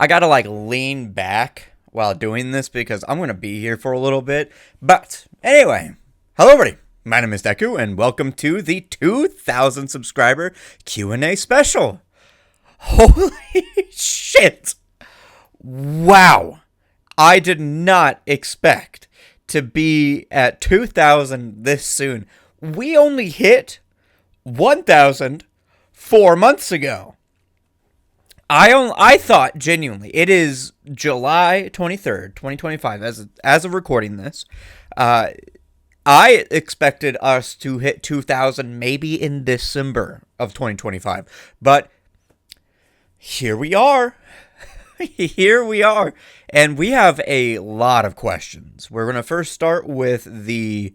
I gotta like lean back while doing this because I'm gonna be here for a little bit. But anyway, hello everybody. My name is Deku, and welcome to the 2,000 subscriber Q&A special. Holy shit! Wow, I did not expect to be at 2,000 this soon. We only hit 1,000 4 months ago. I thought genuinely it is July 23rd, 2025 as of recording this. I expected us to hit 2,000 maybe in December of 2025, but here we are. Here we are, and we have a lot of questions. We're gonna first start with the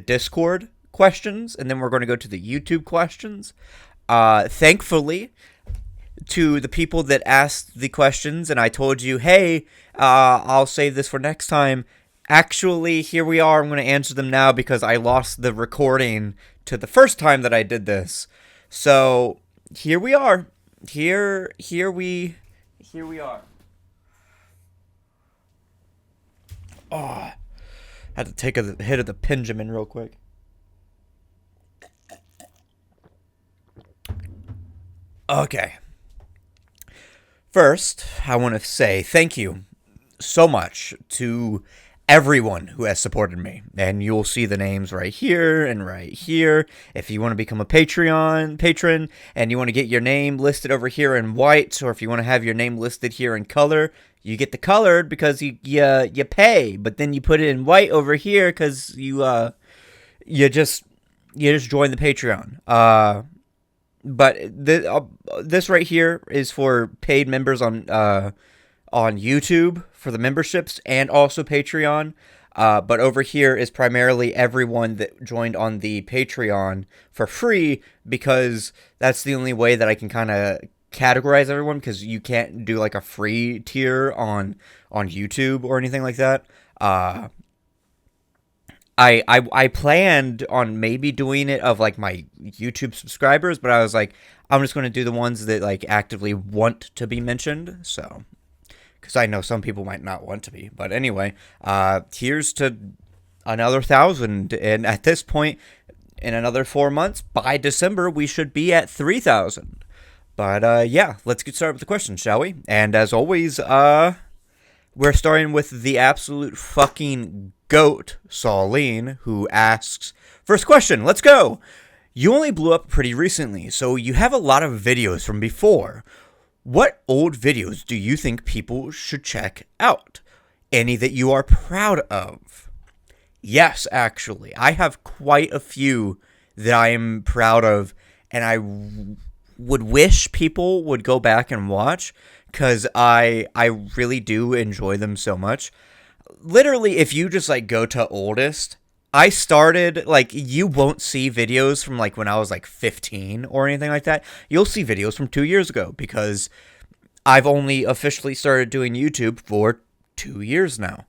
Discord questions, and then we're going to go to the YouTube questions. Thankfully, to the people that asked the questions, and I told you, hey, I'll save this for next time. Actually, here we are. I'm going to answer them now because I lost the recording to the first time that I did this. So here we are. Here we are. Oh, had to take a hit of the Benjamin real quick. Okay. First, I want to say thank you so much to everyone who has supported me. And you'll see the names right here and right here. If you want to become a Patreon patron and you want to get your name listed over here in white, or if you want to have your name listed here in color, you get the colored because you pay, but then you put it in white over here because you just join the Patreon. But this right here is for paid members on YouTube for the memberships and also Patreon. But over here is primarily everyone that joined on the Patreon for free, because that's the only way that I can kind of categorize everyone, because you can't do like a free tier on YouTube or anything like that. I planned on maybe doing it of like my YouTube subscribers, but I was like, I'm just going to do the ones that like actively want to be mentioned. So, because I know some people might not want to be, but anyway, here's to another 1,000, and at this point, in another 4 months, by December, we should be at 3,000. But yeah, let's get started with the questions, shall we? And as always, we're starting with the absolute fucking GOAT, Sauline, who asks, first question, let's go! You only blew up pretty recently, so you have a lot of videos from before. What old videos do you think people should check out? Any that you are proud of? Yes, actually. I have quite a few that I am proud of, and I would wish people would go back and watch, because I really do enjoy them so much. Literally, if you just like go to oldest, I started like, you won't see videos from like when I was like 15 or anything like that. You'll see videos from 2 years ago, because I've only officially started doing YouTube for 2 years now.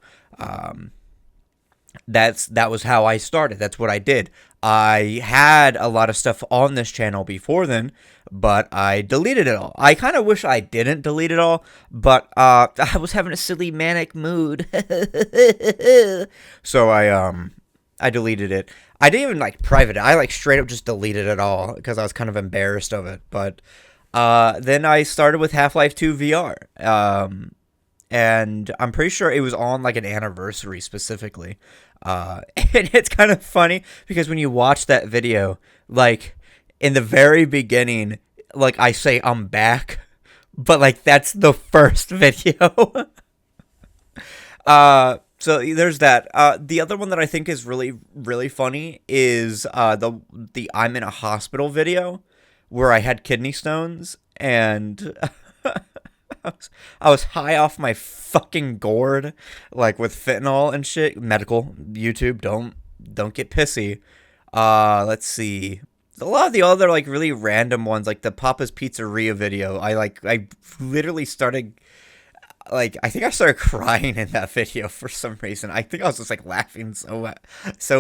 That was how I started. That's what I did. I had a lot of stuff on this channel before then, but I deleted it all. I kind of wish I didn't delete it all, but I was having a silly manic mood. So I deleted it. I didn't even like private it. I like straight up just deleted it all because I was kind of embarrassed of it. But then I started with Half-Life 2 VR. And I'm pretty sure it was on like an anniversary specifically. And it's kind of funny because when you watch that video, like in the very beginning, like I say I'm back, but like that's the first video. So there's that. The other one that I think is really, really funny is the I'm in a hospital video where I had kidney stones, and I was high off my fucking gourd, like with fentanyl and shit. Medical YouTube, don't get pissy. Let's see. A lot of the other like really random ones, like the Papa's Pizzeria video. I literally started, like, I think I started crying in that video for some reason. I think I was just like laughing so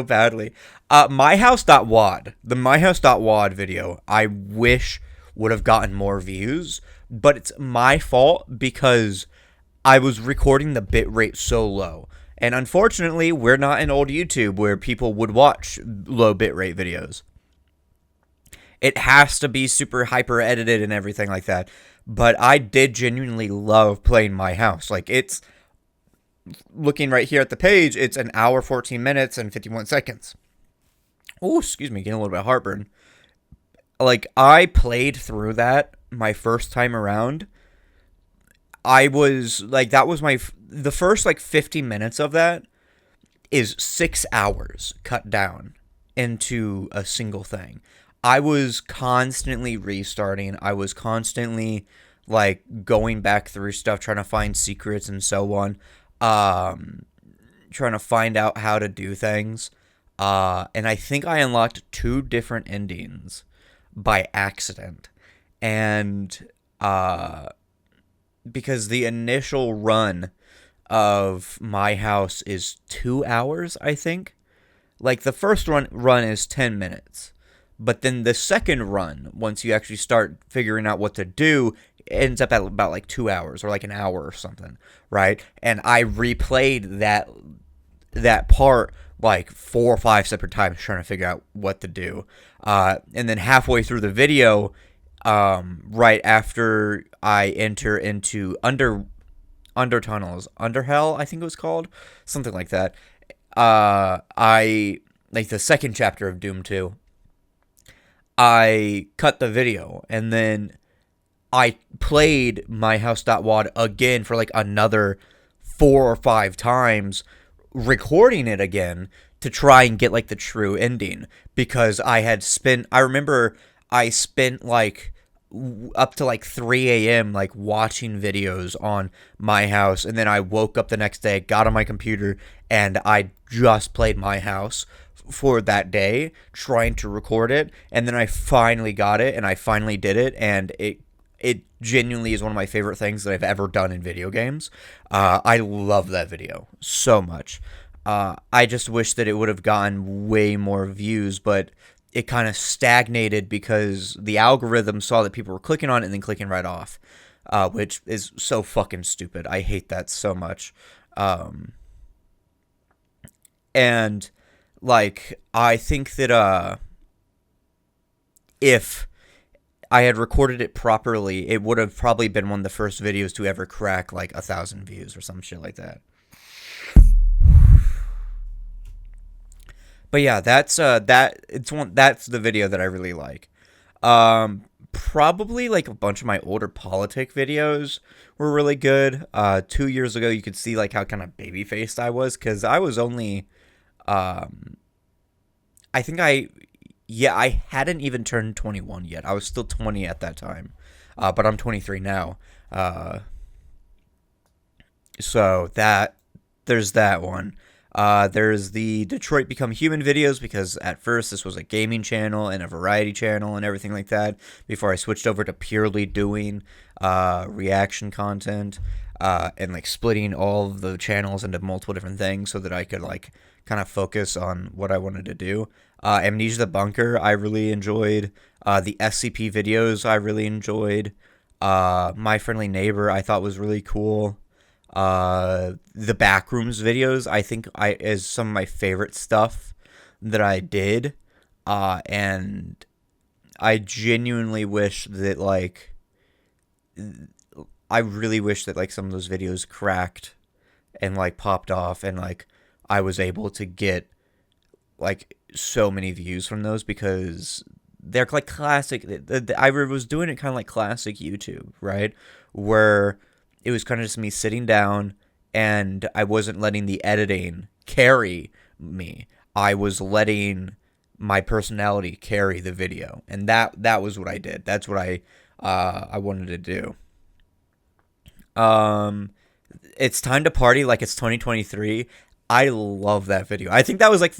badly. MyHouse.wad, the MyHouse.wad video, I wish would have gotten more views, but it's my fault because I was recording the bitrate so low. And unfortunately, we're not in old YouTube where people would watch low bitrate videos. It has to be super hyper edited and everything like that. But I did genuinely love playing my house. Like, it's looking right here at the page, it's an hour, 14 minutes, and 51 seconds. Oh, excuse me, getting a little bit of heartburn. Like, I played through that my first time around. I was, like, that was the first, like, 50 minutes of that is 6 hours cut down into a single thing. I was constantly restarting. I was constantly, like, going back through stuff, trying to find secrets and so on. Trying to find out how to do things. And I think I unlocked 2 different endings by accident. And because the initial run of my house is 2 hours, I think. Like, the first run is 10 minutes. But then the second run, once you actually start figuring out what to do, ends up at about like 2 hours or like an hour or something, right? And I replayed that part like 4 or 5 separate times trying to figure out what to do. And then halfway through the video, right after I enter into Undertunnels, Underhell, I think it was called, something like that. I like the second chapter of Doom 2. I cut the video and then I played my house.wad again for like another 4 or 5 times, recording it again to try and get like the true ending, because I remember I spent like up to like 3 a.m. like watching videos on my house, and then I woke up the next day, got on my computer, and I just played my house for that day, trying to record it, and then I finally got it, and I finally did it, and it genuinely is one of my favorite things that I've ever done in video games. I love that video so much. I just wish that it would have gotten way more views, but it kind of stagnated because the algorithm saw that people were clicking on it and then clicking right off, which is so fucking stupid. I hate that so much. And like, I think that if I had recorded it properly, it would have probably been one of the first videos to ever crack like 1,000 views or some shit like that. But yeah, that's the video that I really like. Probably like a bunch of my older politic videos were really good. 2 years ago, you could see like how kind of baby faced I was, because I was only, I think I hadn't even turned 21 yet. I was still 20 at that time, but I'm 23 now. So there's that one. There's the Detroit Become Human videos, because at first this was a gaming channel and a variety channel and everything like that, before I switched over to purely doing reaction content, and like splitting all of the channels into multiple different things so that I could like kind of focus on what I wanted to do. Amnesia the Bunker I really enjoyed. The SCP videos I really enjoyed. My Friendly Neighbor I thought was really cool. The Backrooms videos I think is some of my favorite stuff that I did. And I genuinely wish that like I really wish that like some of those videos cracked and like popped off, and like I was able to get like so many views from those, because they're like classic. I was doing it kind of like classic YouTube, right? Where it was kind of just me sitting down, and I wasn't letting the editing carry me. I was letting my personality carry the video, and that was what I did. That's what I wanted to do. It's time to party like it's 2023. I love that video. I think that was like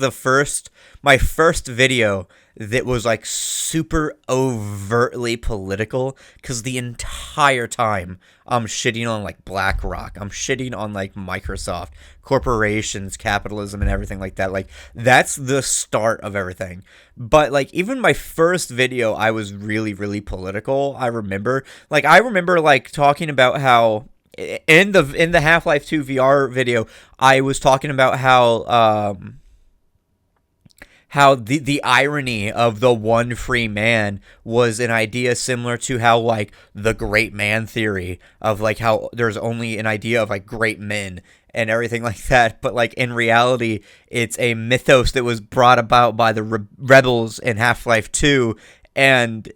my first video that was like super overtly political, because the entire time I'm shitting on like BlackRock, I'm shitting on like Microsoft, corporations, capitalism, and everything like that. Like, that's the start of everything. But like, even my first video, I was really, really political. I remember like talking about how in the Half-Life 2 VR video, I was talking about how the irony of the one free man was an idea similar to how like the great man theory of like how there's only an idea of like great men and everything like that, but like in reality it's a mythos that was brought about by the rebels in Half-Life 2, and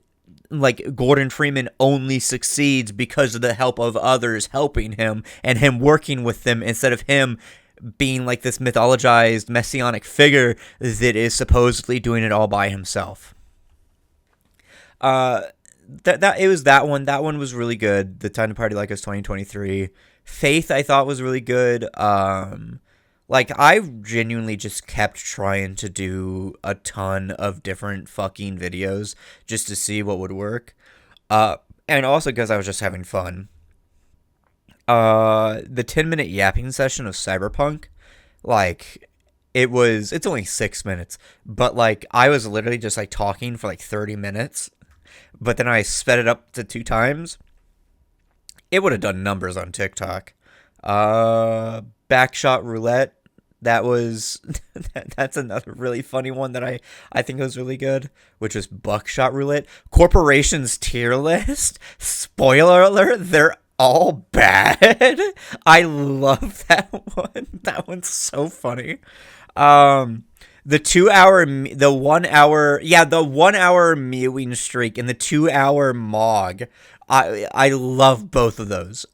like Gordon Freeman only succeeds because of the help of others helping him and him working with them, instead of him being like this mythologized messianic figure that is supposedly doing it all by himself. That it was that one. That one was really good. The Time to Party Like It's 2023. Faith, I thought, was really good. Like, I genuinely just kept trying to do a ton of different fucking videos just to see what would work. And also because I was just having fun. The 10-minute yapping session of Cyberpunk, like, it's only 6 minutes, but like, I was literally just like talking for like 30 minutes, but then I sped it up to 2 times. It would have done numbers on TikTok. Backshot roulette. That was that's another really funny one that I think was really good, which was buckshot roulette. Corporations tier list. Spoiler alert, they're all bad. I love that one. That one's so funny. The 2 hour, the 1 hour, yeah, the 1 hour mewing streak and the 2 hour mog. I love both of those.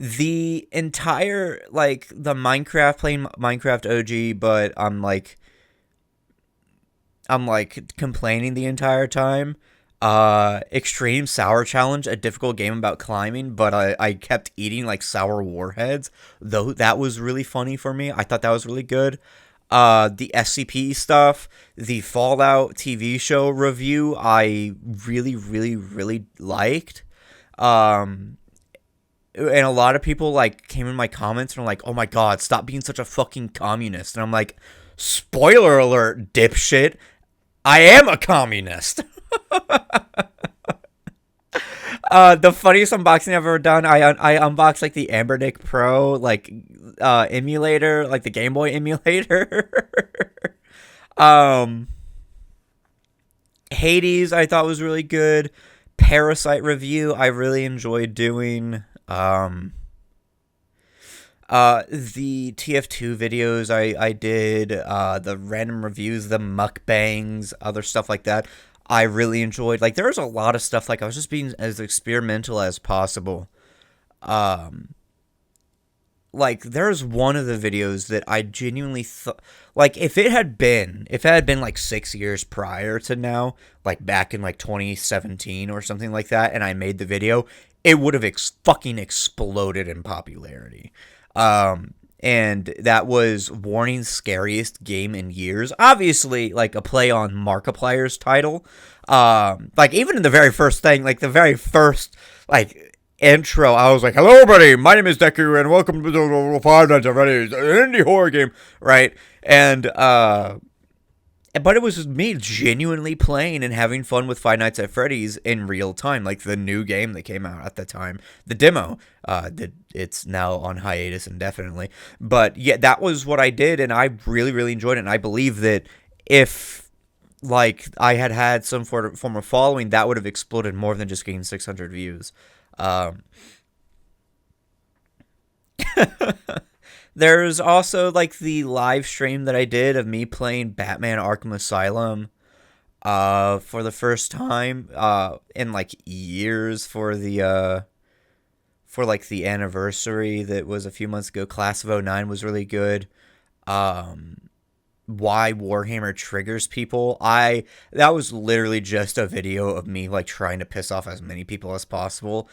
The entire, like, the Minecraft, playing Minecraft OG, but I'm like complaining the entire time. Extreme Sour Challenge, a difficult game about climbing, but I kept eating like sour warheads, though that was really funny for me. I thought that was really good. The SCP stuff, the Fallout TV show review, I really, really, really liked. And a lot of people like came in my comments and were like, "Oh my god, stop being such a fucking communist." And I'm like, "Spoiler alert, dipshit. I am a communist." The funniest unboxing I've ever done, I unboxed like the Ambernick Pro like emulator, like the Game Boy emulator. Hades I thought was really good. Parasite review I really enjoyed doing. The TF2 videos I did, the random reviews, the mukbangs, other stuff like that, I really enjoyed. Like, there was a lot of stuff, like, I was just being as experimental as possible. Like, there's one of the videos that I genuinely thought, like, if it had been like 6 years prior to now, like back in like 2017 or something like that, and I made the video, it would have fucking exploded in popularity. And that was Warning's Scariest Game in Years. Obviously, like a play on Markiplier's title. Like, even in the very first thing, like the very first, like, intro, I was like, "Hello everybody, my name is Deku, and welcome to the Five Nights at Freddy's, an indie horror game," right? And, but it was just me genuinely playing and having fun with Five Nights at Freddy's in real time, like the new game that came out at the time, the demo. It's now on hiatus indefinitely. But yeah, that was what I did, and I really, really enjoyed it. And I believe that if like I had some form of following, that would have exploded more than just getting 600 views. There's also like the live stream that I did of me playing Batman Arkham Asylum for the first time in like years, for like the anniversary that was a few months ago. Class of '09 was really good. Why Warhammer triggers people, that was literally just a video of me like trying to piss off as many people as possible,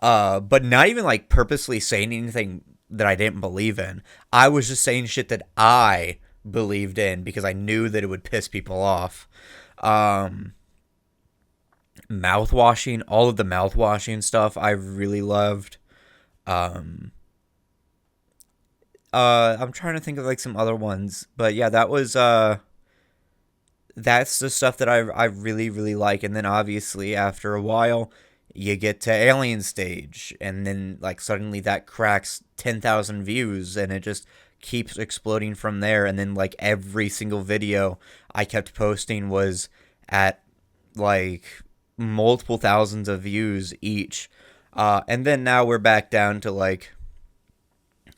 but not even like purposely saying anything that I didn't believe in. I was just saying shit that I believed in because I knew that it would piss people off. Mouthwashing, all of the mouthwashing stuff I really loved. Um, I'm trying to think of like some other ones, but yeah, that's the stuff that I really really like. And then obviously after a while, you get to Alien Stage, and then like suddenly that cracks 10,000 views, and it just keeps exploding from there. And then like every single video I kept posting was at like multiple thousands of views each. And then now we're back down to like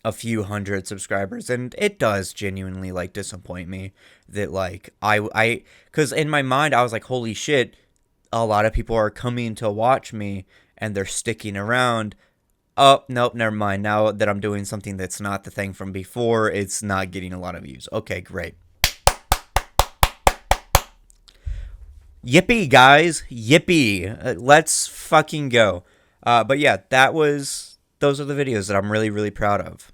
a few hundred subscribers, and it does genuinely like disappoint me that like because in my mind I was like, holy shit, a lot of people are coming to watch me and they're sticking around. Oh, nope, never mind. Now that I'm doing something that's not the thing from before, it's not getting a lot of views. Okay, great. Yippee, guys. Yippee. Let's fucking go. But yeah, those are the videos that I'm really, really proud of.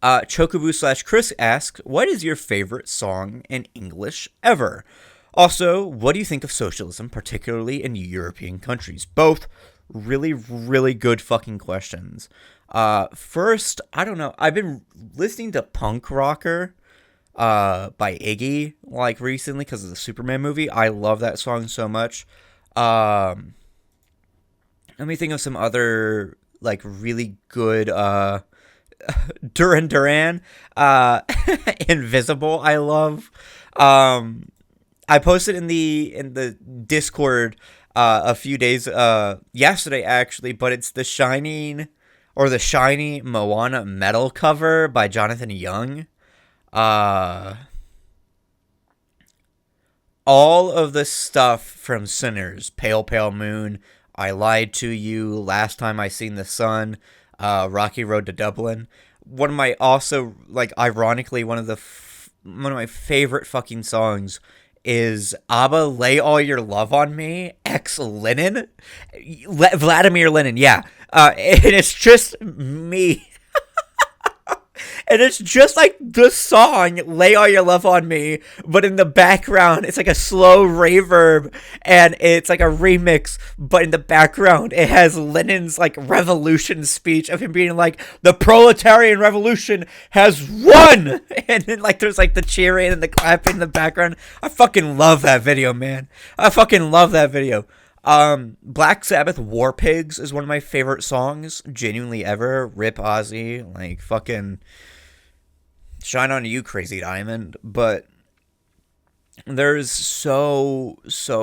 Chocobo/Chris asks, what is your favorite song in English ever? Also, what do you think of socialism, particularly in European countries? Both really, really good fucking questions. First, I don't know. I've been listening to Punk Rocker by Iggy like recently because of the Superman movie. I love that song so much. Let me think of some other like really good Duran Duran, Invisible. I love. I posted in the Discord a few days yesterday actually, but it's the Shining or the Shiny Moana metal cover by Jonathan Young. All of the stuff from Sinners, Pale Pale Moon, I Lied to You, Last Time I Seen the Sun, Rocky Road to Dublin. One of my also like ironically one of my favorite fucking songs is ABBA Lay All Your Love on Me, ex Lenin, Vladimir Lenin, yeah. And it's just me. And it's just like the song Lay All Your Love on Me, but in the background it's like a slow reverb, and it's like a remix, but in the background it has Lenin's like revolution speech of him being like, the proletarian revolution has won, and then like there's like the cheering and the clapping in the background. I fucking love that video, man. I fucking love that video. Black Sabbath War Pigs is one of my favorite songs, genuinely ever. Rip Ozzy, like fucking shine on you, Crazy Diamond. But there's so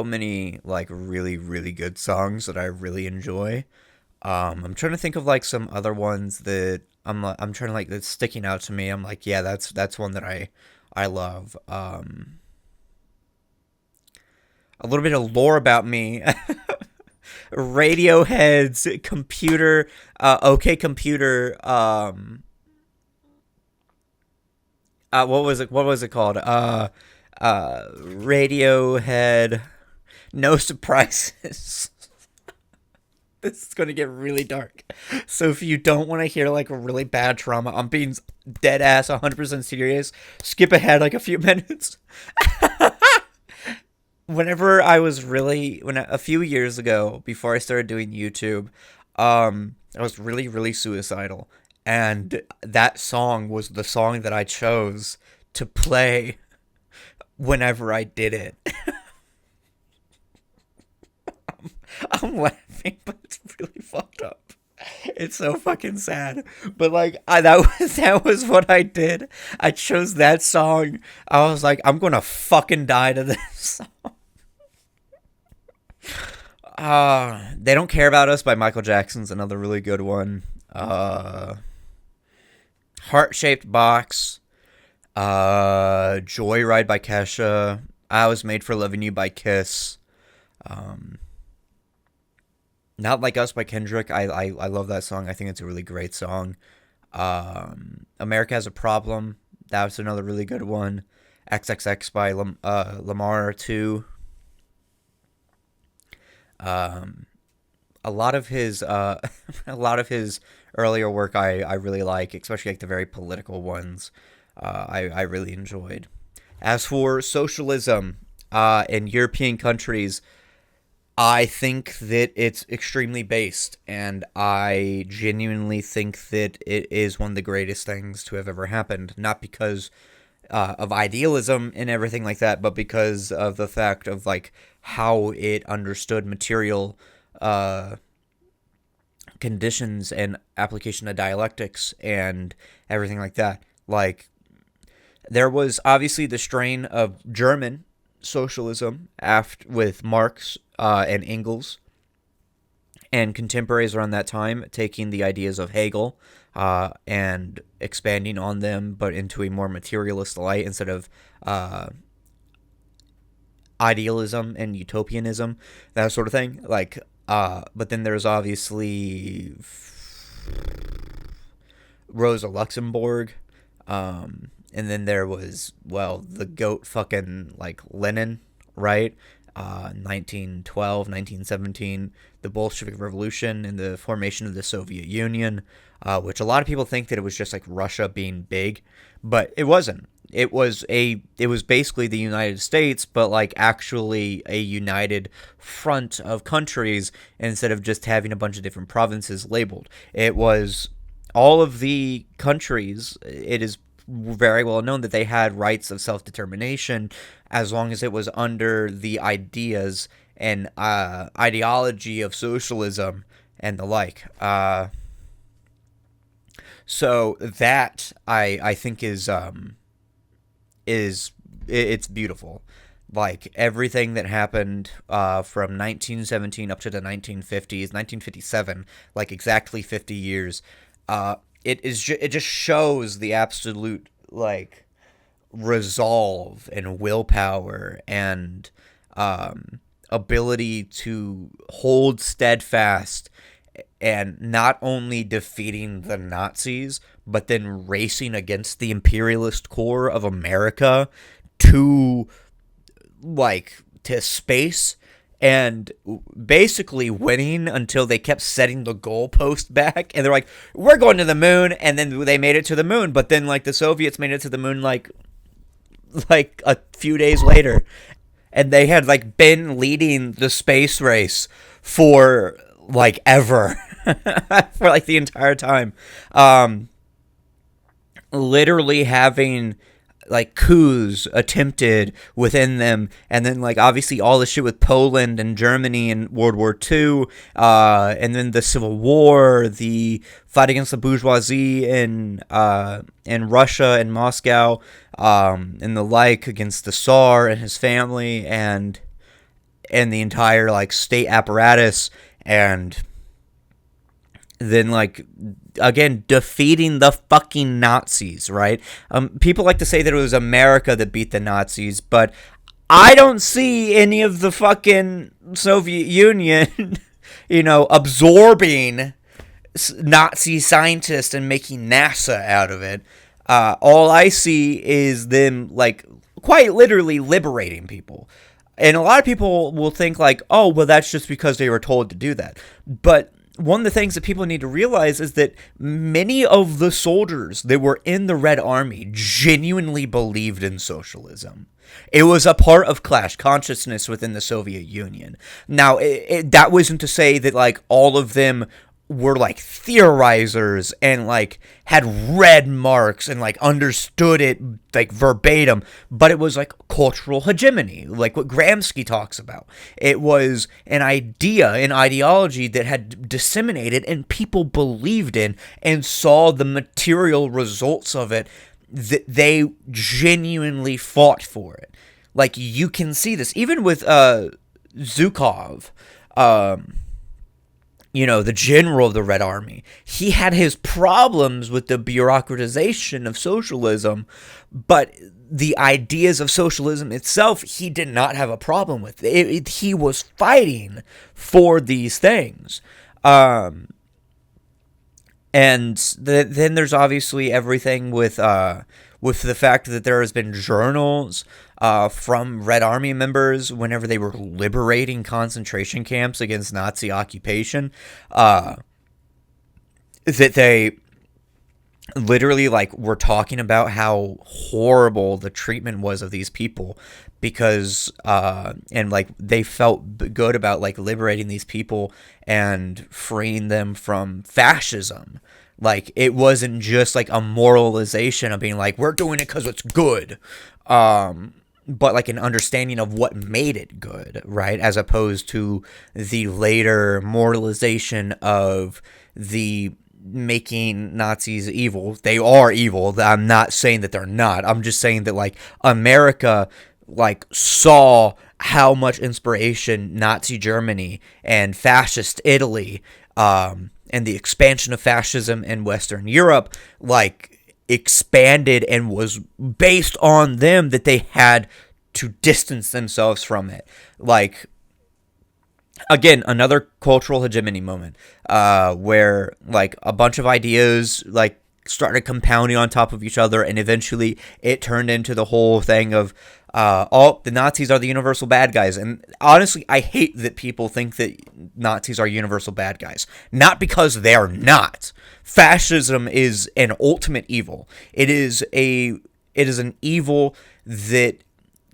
many like really really good songs that I really enjoy. I'm trying to think of like some other ones that I'm trying to like that's sticking out to me. I'm like, yeah, that's one that I love. A little bit of lore about me. Radiohead's Computer, OK Computer, what was it called? Radiohead, No Surprises. This is going to get really dark. So if you don't want to hear like a really bad trauma, I'm being dead ass 100% serious. Skip ahead like a few minutes. Whenever I was a few years ago, before I started doing YouTube, I was really, really suicidal. And that song was the song that I chose to play whenever I did it. I'm laughing, but it's really fucked up. It's so fucking sad. But like that was what I did. I chose that song. I was like, I'm gonna fucking die to this song. They Don't Care About Us by Michael Jackson's another really good one. Heart-Shaped Box. Joyride by Kesha. I Was Made for Loving You by Kiss. Not Like Us by Kendrick. I love that song. I think it's a really great song. America Has a Problem. That was another really good one. XXX by Lamar 2. A lot of his earlier work I really like, especially like the very political ones. I really enjoyed. As for socialism in European countries, I think that it's extremely based, and I genuinely think that it is one of the greatest things to have ever happened. Not because of idealism and everything like that, but because of the fact of like how it understood material uh, conditions and application of dialectics and everything like that. Like there was obviously the strain of German socialism after with Marx and Engels and contemporaries around that time taking the ideas of Hegel and expanding on them, but into a more materialist light instead of idealism and utopianism, that sort of thing. Like, but then there's obviously Rosa Luxemburg, and then there was, well, the goat fucking like Lenin, right? 1912, 1917, the Bolshevik Revolution and the formation of the Soviet Union, which a lot of people think that it was just like Russia being big, but it wasn't. It was basically the United States, but like actually a united front of countries instead of just having a bunch of different provinces labeled. It was all of the countries. It is very well known that they had rights of self-determination as long as it was under the ideas and ideology of socialism and the like. So that I think is it's beautiful. Like everything that happened from 1917 up to the 1950s, 1957, like exactly 50 years. It just shows the absolute like resolve and willpower and ability to hold steadfast and not only defeating the Nazis, but then racing against the imperialist core of America to to space and basically winning until they kept setting the goalpost back. And they're like, we're going to the moon. And then they made it to the moon. But then like the Soviets made it to the moon like a few days later. And they had like been leading the space race for like ever. For like the entire time. Literally having like coups attempted within them, and then like obviously all the shit with Poland and Germany in World War II, and then the Civil War, the fight against the bourgeoisie in Russia and Moscow, and the like against the Tsar and his family, and the entire like state apparatus, and then like again defeating the fucking Nazis, right? People like to say that it was America that beat the Nazis, but I don't see any of the fucking Soviet Union, absorbing Nazi scientists and making NASA out of it. All I see is them like quite literally liberating people. And a lot of people will think like, oh, well, that's just because they were told to do that. But one of the things that people need to realize is that many of the soldiers that were in the Red Army genuinely believed in socialism. It was a part of class consciousness within the Soviet Union. Now, that wasn't to say that like all of them were like theorizers and like had read Marx and like understood it like verbatim, but it was like cultural hegemony, like what Gramsci talks about. It was an idea, an ideology that had disseminated and people believed in and saw the material results of it, that they genuinely fought for it. Like you can see this even with Zhukov, the general of the Red Army. He had his problems with the bureaucratization of socialism, but the ideas of socialism itself, he did not have a problem with. He was fighting for these things. And then there's obviously everything with the fact that there has been journals from Red Army members whenever they were liberating concentration camps against Nazi occupation. that they literally like were talking about how horrible the treatment was of these people because and like they felt good about like liberating these people and freeing them from fascism. Like it wasn't just like a moralization of being like we're doing it because it's good, but like an understanding of what made it good, right? As opposed to the later moralization of the making Nazis evil. They are evil. I'm not saying that they're not. I'm just saying that like America like saw how much inspiration Nazi Germany and fascist Italy and the expansion of fascism in Western Europe like expanded and was based on them, that they had to distance themselves from it. Like again, another cultural hegemony moment where like a bunch of ideas like started compounding on top of each other, and eventually it turned into the whole thing of the Nazis are the universal bad guys. And honestly, I hate that people think that Nazis are universal bad guys. Not because they're not. Fascism is an ultimate evil. It is an evil that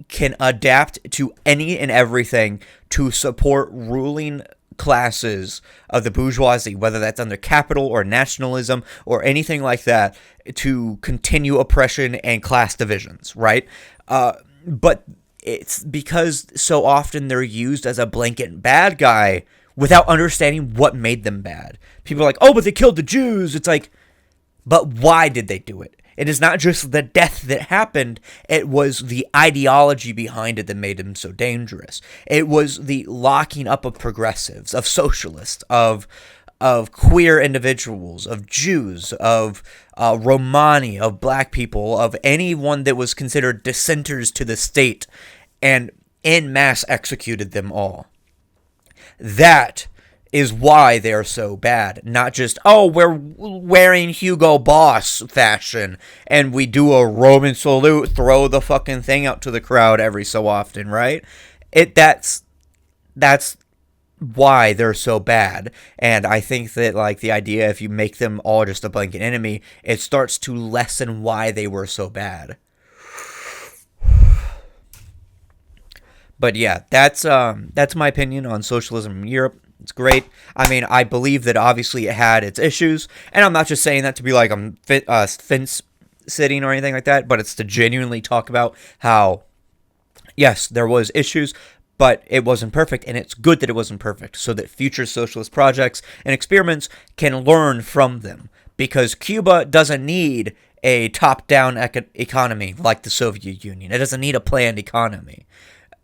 can adapt to any and everything to support ruling classes of the bourgeoisie, whether that's under capital or nationalism or anything like that, to continue oppression and class divisions, right? But it's because so often they're used as a blanket bad guy without understanding what made them bad. People are like, oh, but they killed the Jews. It's like, but why did they do it? It is not just the death that happened, it was the ideology behind it that made them so dangerous. It was the locking up of progressives, of socialists, of queer individuals, of Jews, of Romani, of black people, of anyone that was considered dissenters to the state, and en masse executed them all. That is why they're so bad. Not just, oh, we're wearing Hugo Boss fashion and we do a Roman salute, throw the fucking thing out to the crowd every so often, right? That's why they're so bad. And I think that like the idea, if you make them all just a blanket enemy, it starts to lessen why they were so bad. But yeah, that's my opinion on socialism in Europe. It's great. I mean, I believe that obviously it had its issues, and I'm not just saying that to be like I'm fence sitting or anything like that, but it's to genuinely talk about how, yes, there was issues, but it wasn't perfect, and it's good that it wasn't perfect, so that future socialist projects and experiments can learn from them, because Cuba doesn't need a top-down economy like the Soviet Union. It doesn't need a planned economy.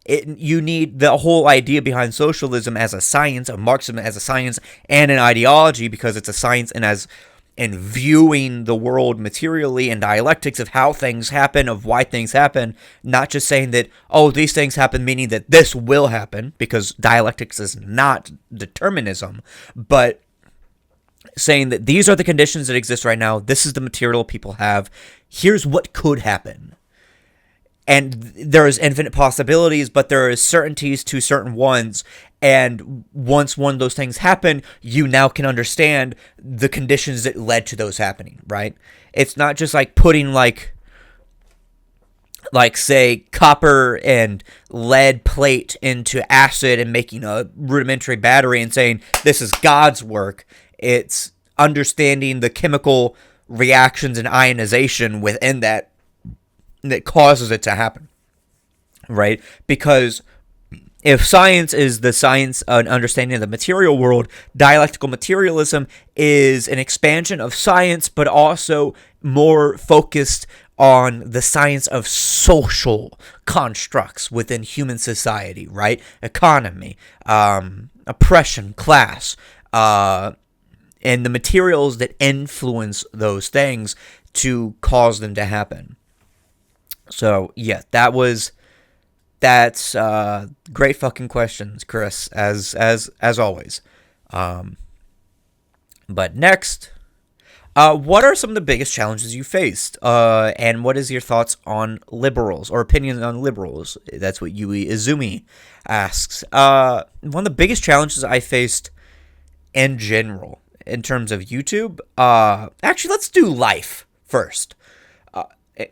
You need the whole idea behind socialism as a science, of Marxism as a science and an ideology, because it's a science and viewing the world materially and dialectics of how things happen, of why things happen, not just saying that, oh, these things happen, meaning that this will happen, because dialectics is not determinism, but saying that these are the conditions that exist right now, this is the material people have, here's what could happen. And there is infinite possibilities, but there is certainties to certain ones. And once one of those things happen, you now can understand the conditions that led to those happening, right? It's not just like putting like say copper and lead plate into acid and making a rudimentary battery and saying this is God's work. It's understanding the chemical reactions and ionization within that causes it to happen, right? Because if science is the science and understanding of the material world, dialectical materialism is an expansion of science, but also more focused on the science of social constructs within human society, right? Economy, oppression, class, and the materials that influence those things to cause them to happen. So yeah, that's great fucking questions, Chris, as always. But next, what are some of the biggest challenges you faced? And what is your thoughts on liberals, or opinions on liberals? That's what Yui Izumi asks. One of the biggest challenges I faced in general, in terms of YouTube. Actually, let's do life first.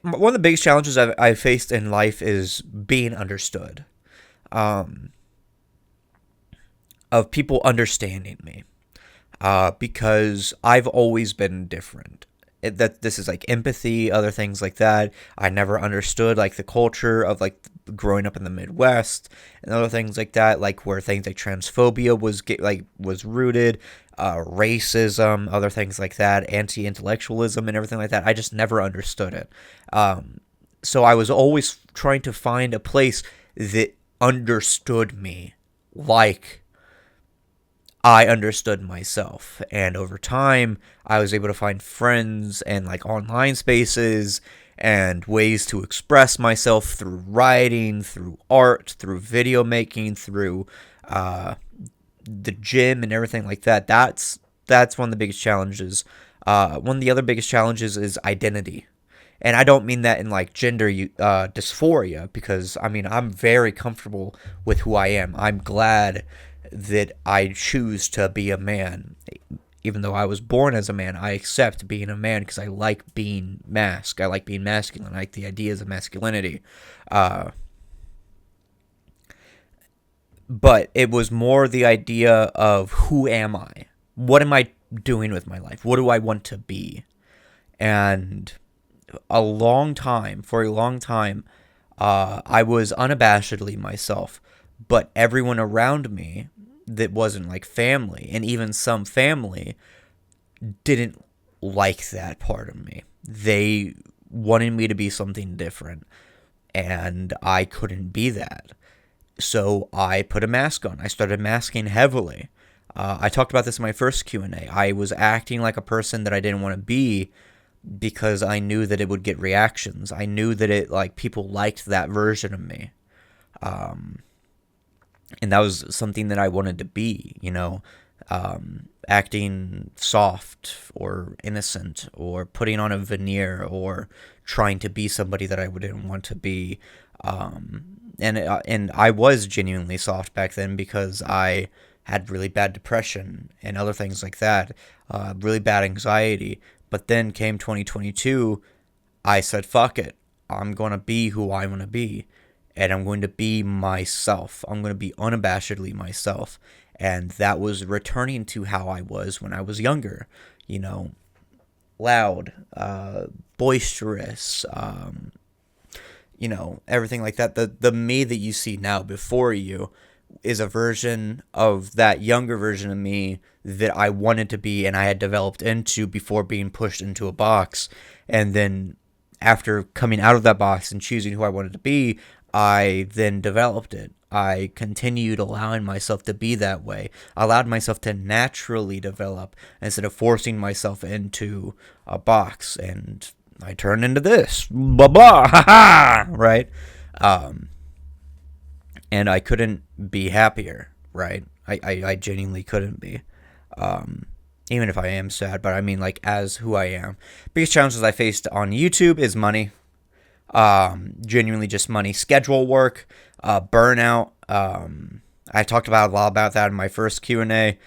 One of the biggest challenges I've faced in life is being understood. Of people understanding me. Because I've always been different. That this is like empathy, other things like that. I never understood like the culture of like growing up in the Midwest and other things like that, like where things like transphobia was rooted, racism, other things like that, anti-intellectualism and everything like that. I just never understood it. So I was always trying to find a place that understood me, like I understood myself. And over time, I was able to find friends and like online spaces and ways to express myself through writing, through art, through video making, through the gym and everything like that. That's one of the biggest challenges. One of the other biggest challenges is identity. And I don't mean that in like gender dysphoria, because I mean, I'm very comfortable with who I am. I'm glad that I choose to be a man. Even though I was born as a man, I accept being a man because I like being masked. I like being masculine. I like the ideas of masculinity. But it was more the idea of who am I? What am I doing with my life? What do I want to be? And for a long time, I was unabashedly myself. But everyone around me that wasn't like family, and even some family, didn't like that part of me. They wanted me to be something different, and I couldn't be that. So I put a mask on. I started masking heavily. I talked about this in my first Q&A. I was acting like a person that I didn't want to be because I knew that it would get reactions. I knew that people liked that version of me. And that was something that I wanted to be, acting soft or innocent or putting on a veneer or trying to be somebody that I didn't want to be. And I was genuinely soft back then because I had really bad depression and other things like that, really bad anxiety. But then came 2022, I said, fuck it. I'm going to be who I want to be. And I'm going to be myself. I'm going to be unabashedly myself. And that was returning to how I was when I was younger. Loud, boisterous, everything like that. The me that you see now before you is a version of that younger version of me that I wanted to be and I had developed into before being pushed into a box. And then after coming out of that box and choosing who I wanted to be, I then developed it. I continued allowing myself to be that way. I allowed myself to naturally develop instead of forcing myself into a box. And I turned into this. Blah, blah, ha, ha, right? And I couldn't be happier, right? I genuinely couldn't be. Even if I am sad, but I mean, like, as who I am. Biggest challenges I faced on YouTube is money. Genuinely just money, schedule work, burnout. I talked about a lot about that in my first Q&A.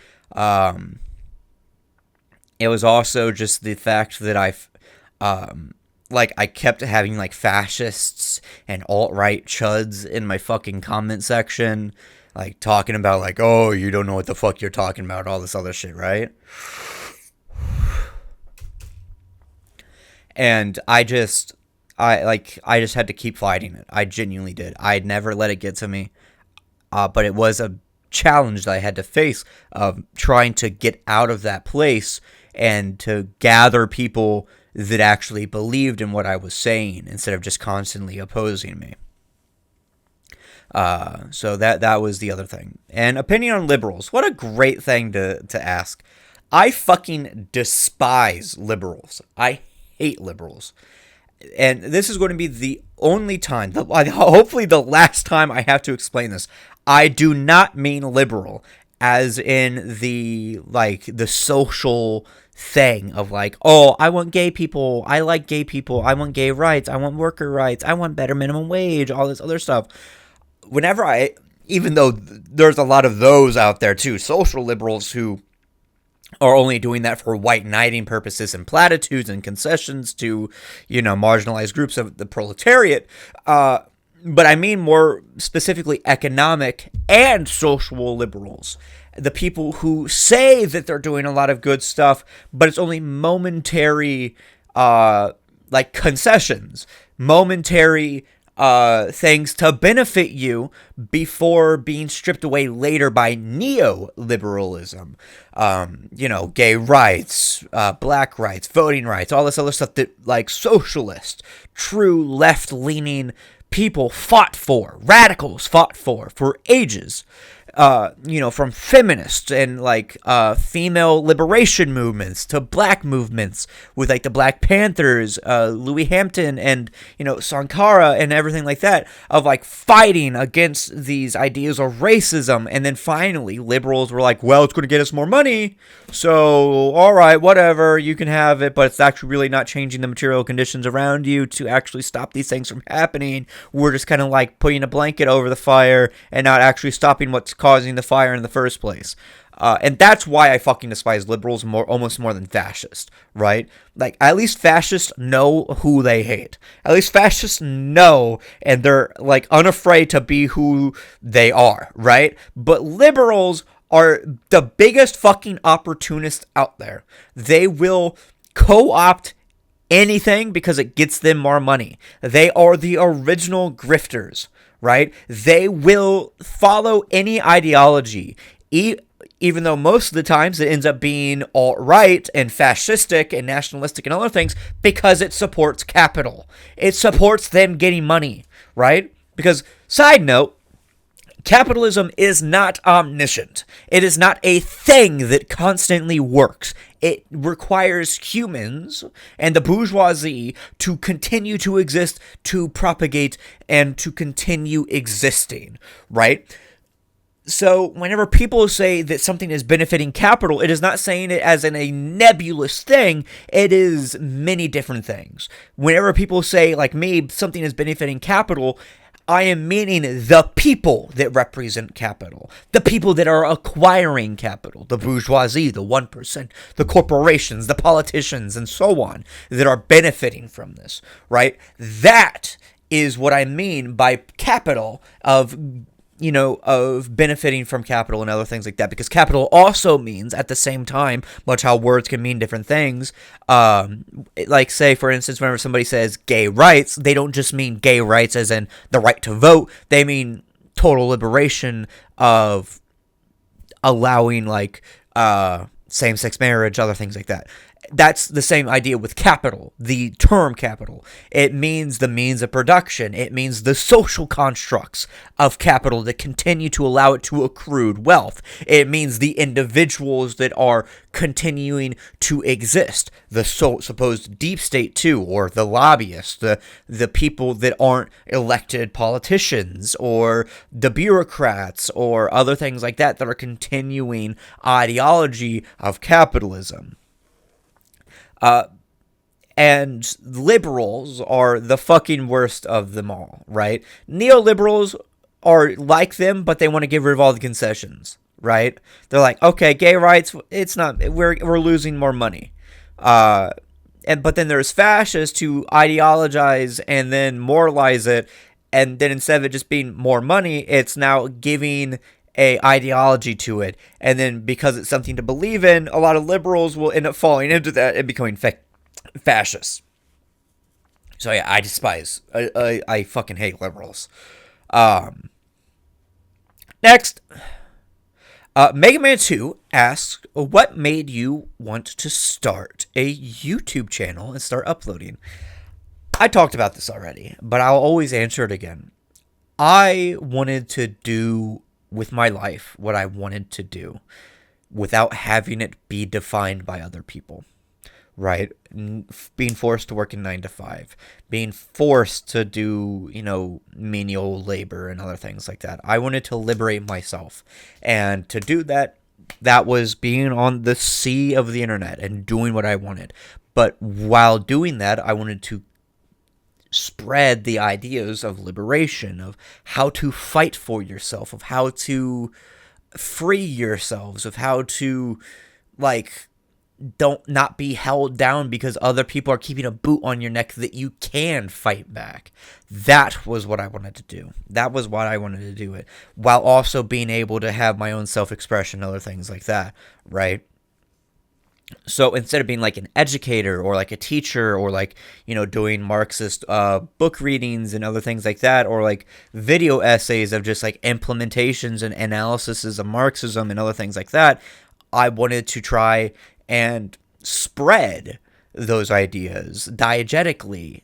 It was also just the fact that I kept having like fascists and alt-right chuds in my fucking comment section, like talking about like, oh, you don't know what the fuck you're talking about, all this other shit, right? And I just had to keep fighting it. I genuinely did. I'd never let it get to me. But it was a challenge that I had to face of trying to get out of that place and to gather people that actually believed in what I was saying instead of just constantly opposing me. So that was the other thing. And opinion on liberals. What a great thing to ask. I fucking despise liberals. I hate liberals. And this is going to be the only time, hopefully the last time I have to explain this. I do not mean liberal as in the social thing of like, oh, I want gay people, I like gay people, I want gay rights, I want worker rights, I want better minimum wage, all this other stuff. Even though there's a lot of those out there too, social liberals who are only doing that for white knighting purposes and platitudes and concessions to, marginalized groups of the proletariat. But I mean more specifically economic and social liberals. The people who say that they're doing a lot of good stuff, but it's only momentary, like concessions, momentary things to benefit you before being stripped away later by neoliberalism. Gay rights, black rights, voting rights, all this other stuff that like socialist, true left-leaning people fought for, radicals fought for ages. From feminists and like female liberation movements to black movements with like the Black Panthers, Louis Hampton, and Sankara and everything like that, of like fighting against these ideas of racism. And then finally, liberals were like, well, it's going to get us more money, so all right, whatever, you can have it, but it's actually really not changing the material conditions around you to actually stop these things from happening. We're just kind of like putting a blanket over the fire and not actually stopping what's causing the fire in the first place. And that's why I fucking despise liberals almost more than fascists, right? Like, at least fascists know who they hate. At least fascists know, and they're, like, unafraid to be who they are, right? But liberals are the biggest fucking opportunists out there. They will co-opt anything because it gets them more money. They are the original grifters, right? They will follow any ideology, even though most of the times it ends up being alt-right and fascistic and nationalistic and other things, because it supports capital. It supports them getting money, right? Because, side note, capitalism is not omniscient. It is not a thing that constantly works. It requires humans and the bourgeoisie to continue to exist, to propagate, and to continue existing, right? So whenever people say that something is benefiting capital, it is not saying it as in a nebulous thing. It is many different things. Whenever people say, like me, something is benefiting capital, I am meaning the people that represent capital, the people that are acquiring capital, the bourgeoisie, the 1%, the corporations, the politicians, and so on, that are benefiting from this, right? That is what I mean by capital, of benefiting from capital and other things like that, because capital also means, at the same time, much how words can mean different things. Like, say, for instance, whenever somebody says gay rights, they don't just mean gay rights as in the right to vote. They mean total liberation of allowing, like, same-sex marriage, other things like that. That's the same idea with capital, the term capital. It means the means of production. It means the social constructs of capital that continue to allow it to accrue wealth. It means the individuals that are continuing to exist. The supposed deep state, too, or the lobbyists, the people that aren't elected politicians, or the bureaucrats, or other things like that are continuing ideology of capitalism. And liberals are the fucking worst of them all, right? Neoliberals are like them, but they want to get rid of all the concessions, right? They're like, okay, gay rights, it's not, we're losing more money. But then there's fascists who ideologize and then moralize it, and then instead of it just being more money, it's now giving a ideology to it, and then because it's something to believe in, a lot of liberals will end up falling into that and becoming fascists. So yeah, I despise, I fucking hate liberals. Next, Mega Man 2 asks, what made you want to start a YouTube channel and start uploading? I talked about this already, but I'll always answer it again. I wanted to do with my life what I wanted to do without having it be defined by other people, right? Being forced to work in 9 to 5, being forced to do, menial labor and other things like that. I wanted to liberate myself, and to do that, that was being on the sea of the internet and doing what I wanted. But while doing that, I wanted to spread the ideas of liberation, of how to fight for yourself, of how to free yourselves, of how to like, don't not be held down because other people are keeping a boot on your neck that you can fight back. That was what I wanted to do. That was why I wanted to do it, while also being able to have my own self-expression and other things like that, right? So instead of being like an educator or like a teacher or like, doing Marxist book readings and other things like that, or like video essays of just like implementations and analyses of Marxism and other things like that, I wanted to try and spread those ideas diegetically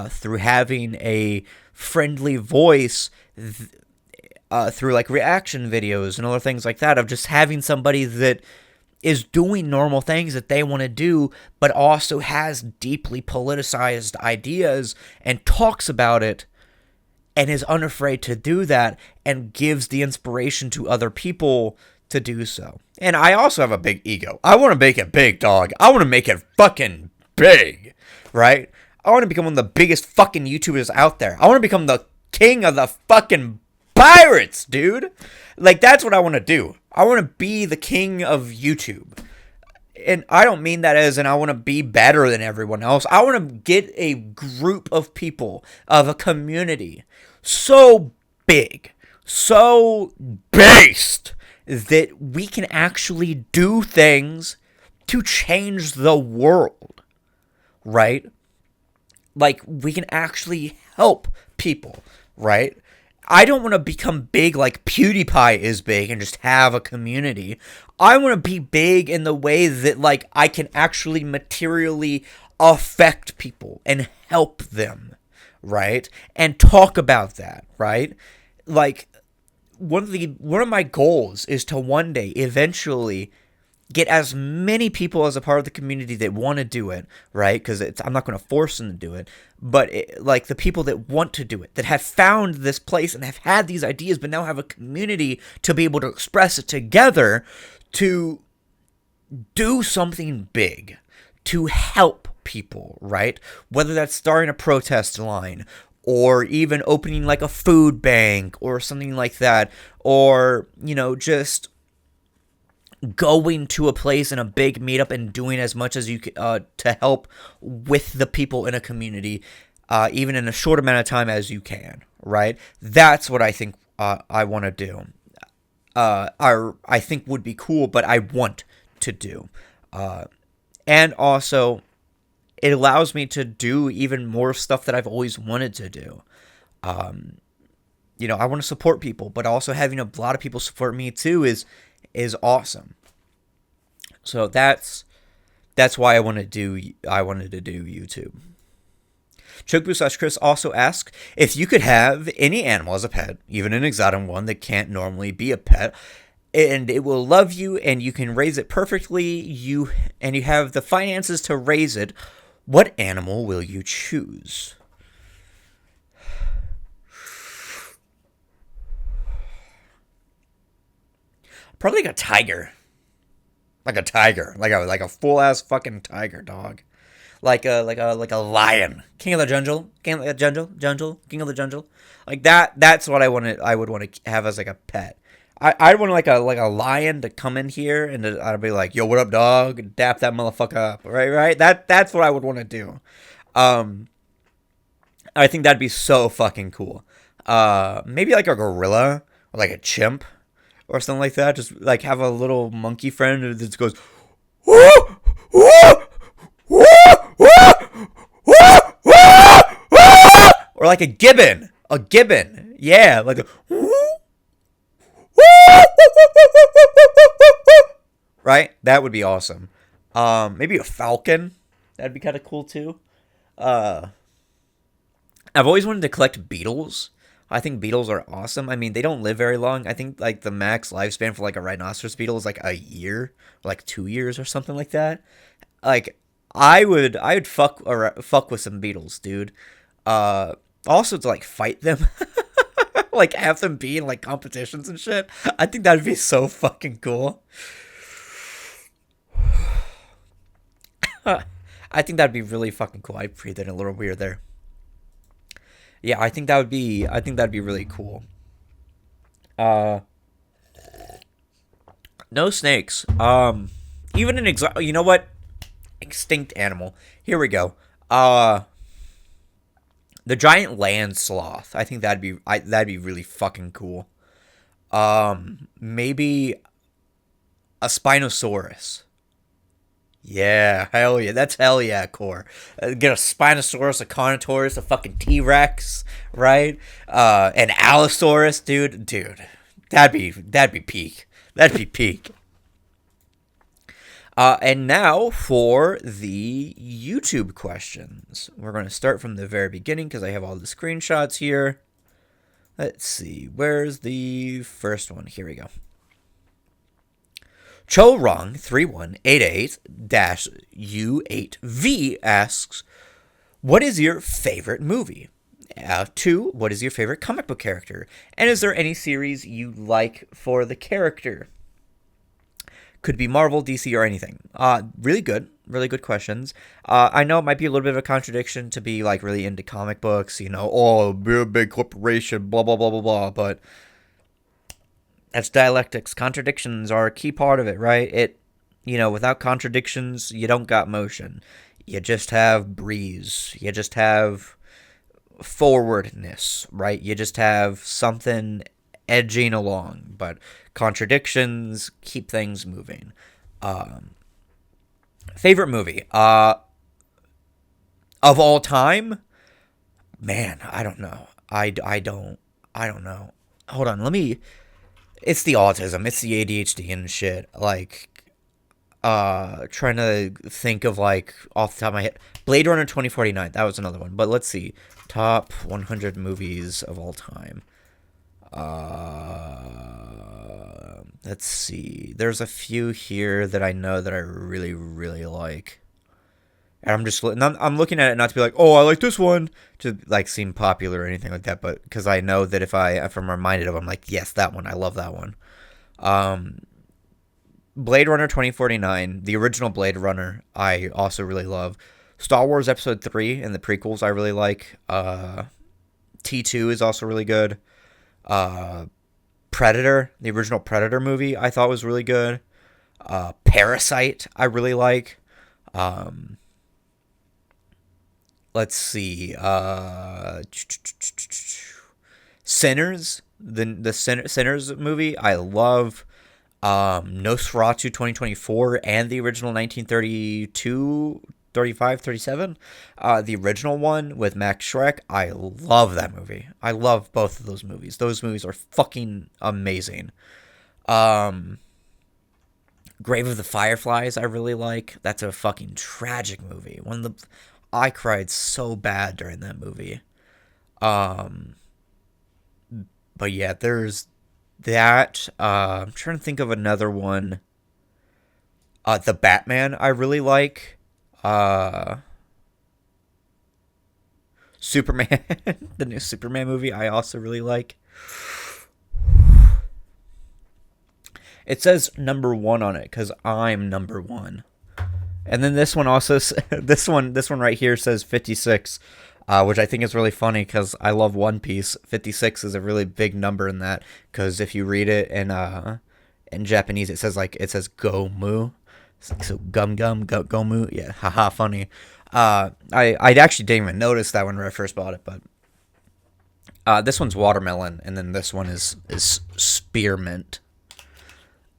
through having a friendly voice through like reaction videos and other things like that, of just having somebody that is doing normal things that they want to do, but also has deeply politicized ideas and talks about it and is unafraid to do that and gives the inspiration to other people to do so. And I also have a big ego. I want to make it big, dog. I want to make it fucking big, right? I want to become one of the biggest fucking YouTubers out there. I want to become the king of the fucking pirates, dude. Like, that's what I want to do. I want to be the king of YouTube. And I don't mean that as in I want to be better than everyone else. I want to get a group of people, of a community, so big, so based, that we can actually do things to change the world, right? Like, we can actually help people, right? I don't want to become big like PewDiePie is big and just have a community. I want to be big in the way that, like, I can actually materially affect people and help them, right? And talk about that, right? Like, one of my goals is to one day eventually get as many people as a part of the community that want to do it, right? Because I'm not going to force them to do it, but like the people that want to do it, that have found this place and have had these ideas, but now have a community to be able to express it together, to do something big, to help people, right? Whether that's starting a protest line, or even opening like a food bank or something like that, or, just going to a place in a big meetup and doing as much as you can to help with the people in a community, even in a short amount of time as you can, right? That's what I think I want to do. I think would be cool, but I want to do. And also, it allows me to do even more stuff that I've always wanted to do. I want to support people, but also having a lot of people support me too is awesome. So that's why I wanted to do YouTube. Chugbu/Chris also asks, if you could have any animal as a pet, even an exotic one that can't normally be a pet, and it will love you and you can raise it perfectly, you have the finances to raise it, what animal will you choose? Probably like a tiger. Like a full ass fucking tiger, dog. Like a lion. King of the jungle. King of the jungle. Like that. That's what I would want to have as like a pet. I'd want like a lion to come in here and I'd be like, yo, what up, dog? And dap that motherfucker up, right? That's what I would want to do. I think that'd be so fucking cool. Maybe like a gorilla or like a chimp or something like that. Just like have a little monkey friend who just goes, woo, woo, woo, woo, woo, woo, woo. Or like a gibbon. Yeah, like a right? That would be awesome. Maybe a falcon. That'd be kind of cool too. I've always wanted to collect beetles. I think beetles are awesome. I mean, they don't live very long. I think like the max lifespan for like a rhinoceros beetle is like a year, or like 2 years or something like that. Like I would fuck with some beetles, dude. Also to like fight them. Like have them be in like competitions and shit. I think that'd be so fucking cool. I think that'd be really fucking cool. I breathed in a little weird there. Yeah, I think that'd be really cool. No snakes. Even an you know what? Extinct animal. Here we go. The giant land sloth. I think that'd be really fucking cool. Maybe a Spinosaurus. Yeah, hell yeah. That's hell yeah core. Get a Spinosaurus, a Carnotaurus, a fucking T-Rex, right? An Allosaurus, dude. That'd be peak. That'd be peak. And now for the YouTube questions. We're going to start from the very beginning because I have all the screenshots here. Let's see. Where's the first one? Here we go. Chorong3188-U8V asks, what is your favorite movie? 2, what is your favorite comic book character? And is there any series you like for the character? Could be Marvel, DC, or anything. Really good questions. I know it might be a little bit of a contradiction to be like really into comic books, we're a big corporation, blah, blah, blah, blah, blah, but that's dialectics. Contradictions are a key part of it, right? Without contradictions, you don't got motion. You just have breeze. You just have forwardness, right? You just have something edging along, but contradictions keep things moving. Favorite movie of all time? Man, I don't know. I don't know. Hold on, it's the autism, it's the ADHD and shit. Like, trying to think of like off the top of my head. Blade Runner 2049, that was another one. But let's see, top 100 movies of all time. Let's see. There's a few here that I know that I really, really like. And I'm looking at it not to be like, oh, I like this one, to like seem popular or anything like that, but because I know that if I'm reminded of, I'm like, yes, that one, I love that one. Blade Runner 2049, the original Blade Runner, I also really love. Star Wars Episode 3 and the prequels, I really like. T2 is also really good. Predator, the original Predator movie, I thought was really good. Parasite, I really like. Let's see. Sinners, the Sinners movie, I love. Nosferatu 2024 and the original 1932, 35, 37. The original one with Max Schreck, I love that movie. I love both of those movies. Those movies are fucking amazing. Grave of the Fireflies, I really like. That's a fucking tragic movie. I cried so bad during that movie. But yeah, there's that. I'm trying to think of another one. The Batman, I really like. Superman, the new Superman movie, I also really like. It says number 1 on it because I'm number 1. And then this one also, this one right here says 56, which I think is really funny because I love One Piece. 56 is a really big number in that, because if you read it in Japanese, it says Gomu. So Gomu, yeah, haha, funny. I actually didn't even notice that when I first bought it, but this one's watermelon, and then this one is spearmint.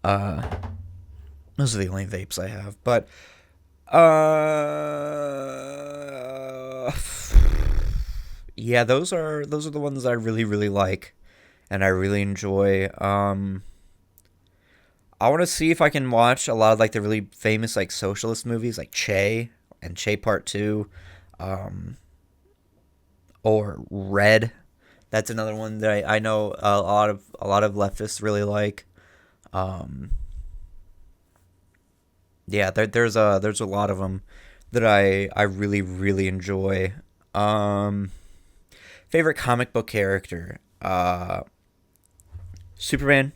Those are the only vapes I have, but yeah, those are the ones I really, really like, and I really enjoy. I want to see if I can watch a lot of like the really famous like socialist movies, like Che and Che Part 2, or Red. That's another one that I know a lot of leftists really like. Yeah, there's a lot of them that I really, really enjoy. Favorite comic book character: Superman,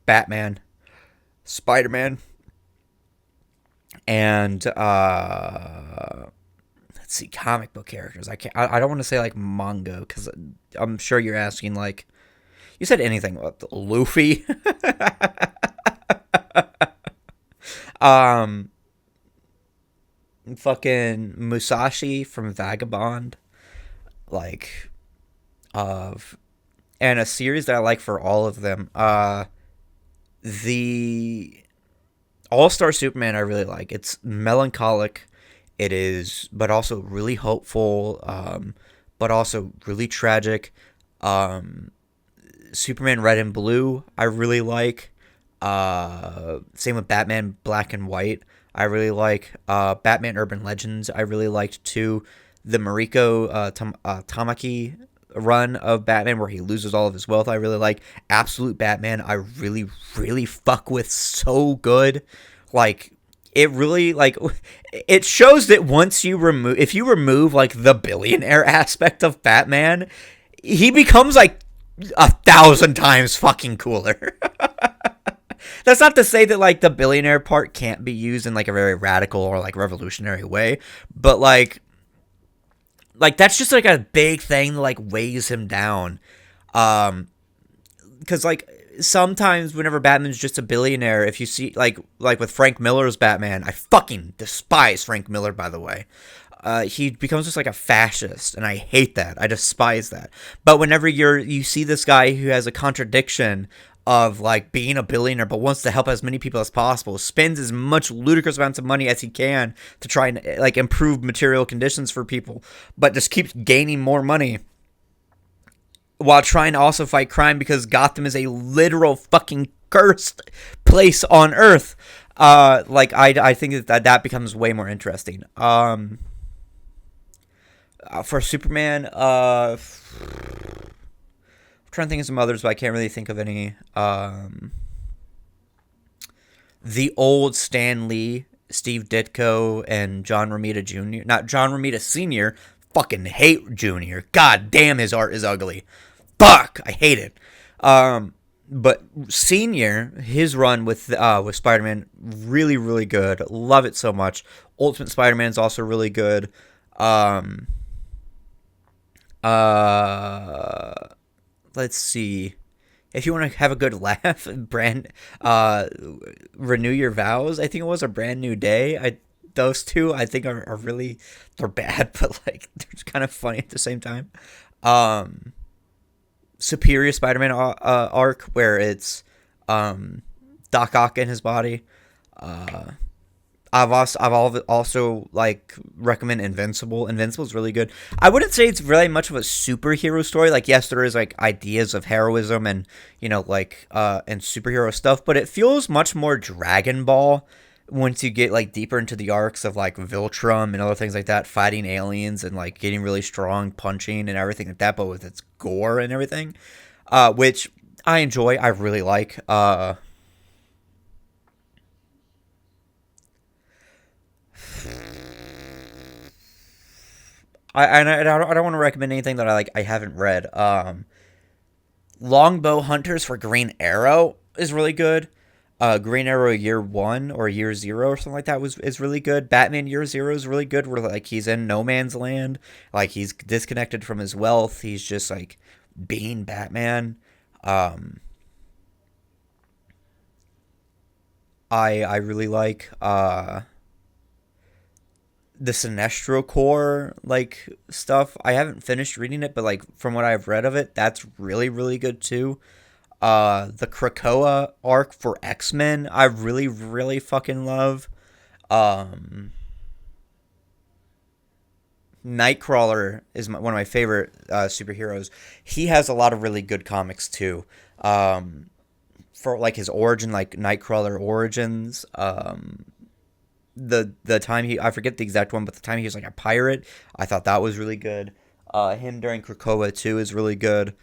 Batman, Spider-Man, and let's see, comic book characters. I don't want to say like manga, because I'm sure you're asking like, you said anything. Luffy. Um, fucking Musashi from Vagabond, like, of and a series that I like for all of them. The All-Star Superman I really like. It's melancholic. It is, but also really hopeful. But also really tragic. Um, Superman Red and Blue I really like. Same with Batman Black and White. I really like. Batman Urban Legends I really liked too. The Mariko Tamaki run of Batman where he loses all of his wealth I really like. Absolute Batman I really really fuck with so good. Like it really like it shows that once you remove if you remove like the billionaire aspect of Batman, he becomes like 1,000 times fucking cooler. That's not to say that like the billionaire part can't be used in like a very radical or like revolutionary way, but like that's just like a big thing that like weighs him down. Um, because like sometimes whenever Batman's just a billionaire, if you see like with Frank Miller's Batman, I fucking despise Frank Miller by the way. He becomes just like a fascist, and I hate that. I despise that. But whenever you see this guy who has a contradiction of like being a billionaire but wants to help as many people as possible, spends as much ludicrous amounts of money as he can to try and like improve material conditions for people, but just keeps gaining more money while trying to also fight crime because Gotham is a literal fucking cursed place on Earth. Like I think that becomes way more interesting. For Superman, I'm trying to think of some others, but I can't really think of any. The old Stan Lee, Steve Ditko, and John Romita Jr. Not John Romita Sr. Fucking hate Jr. God damn, his art is ugly. Fuck, I hate it. But Senior, his run with Spider-Man, really really good. Love it so much. Ultimate Spider-Man is also really good. Let's see. If you want to have a good laugh, renew your vows. I think it was a brand new day. Those two I think are really they're bad, but like they're kind of funny at the same time. Superior Spider-Man arc where it's Doc Ock in his body. I've also like recommend Invincible. Invincible is really good. I wouldn't say it's really much of a superhero story. Like yes, there is like ideas of heroism and like and superhero stuff, but it feels much more Dragon Ball once you get like deeper into the arcs of like Viltrum and other things like that, fighting aliens and like getting really strong, punching and everything like that, but with its gore and everything, which I enjoy. I really like. I don't want to recommend anything that I haven't read. Longbow Hunters for Green Arrow is really good. Green Arrow Year One or Year Zero or something like that is really good. Batman Year Zero is really good. Where like he's in no man's land, like he's disconnected from his wealth. He's just like being Batman. I really like the Sinestro Corps like stuff. I haven't finished reading it, but like from what I've read of it, that's really really good too. The Krakoa arc for X-Men, I really really fucking love. Nightcrawler is one of my favorite superheroes. He has a lot of really good comics too. For like his origin, like Nightcrawler Origins. The time I forget the exact one, but the time he was like a pirate, I thought that was really good. Him during Krakoa too is really good.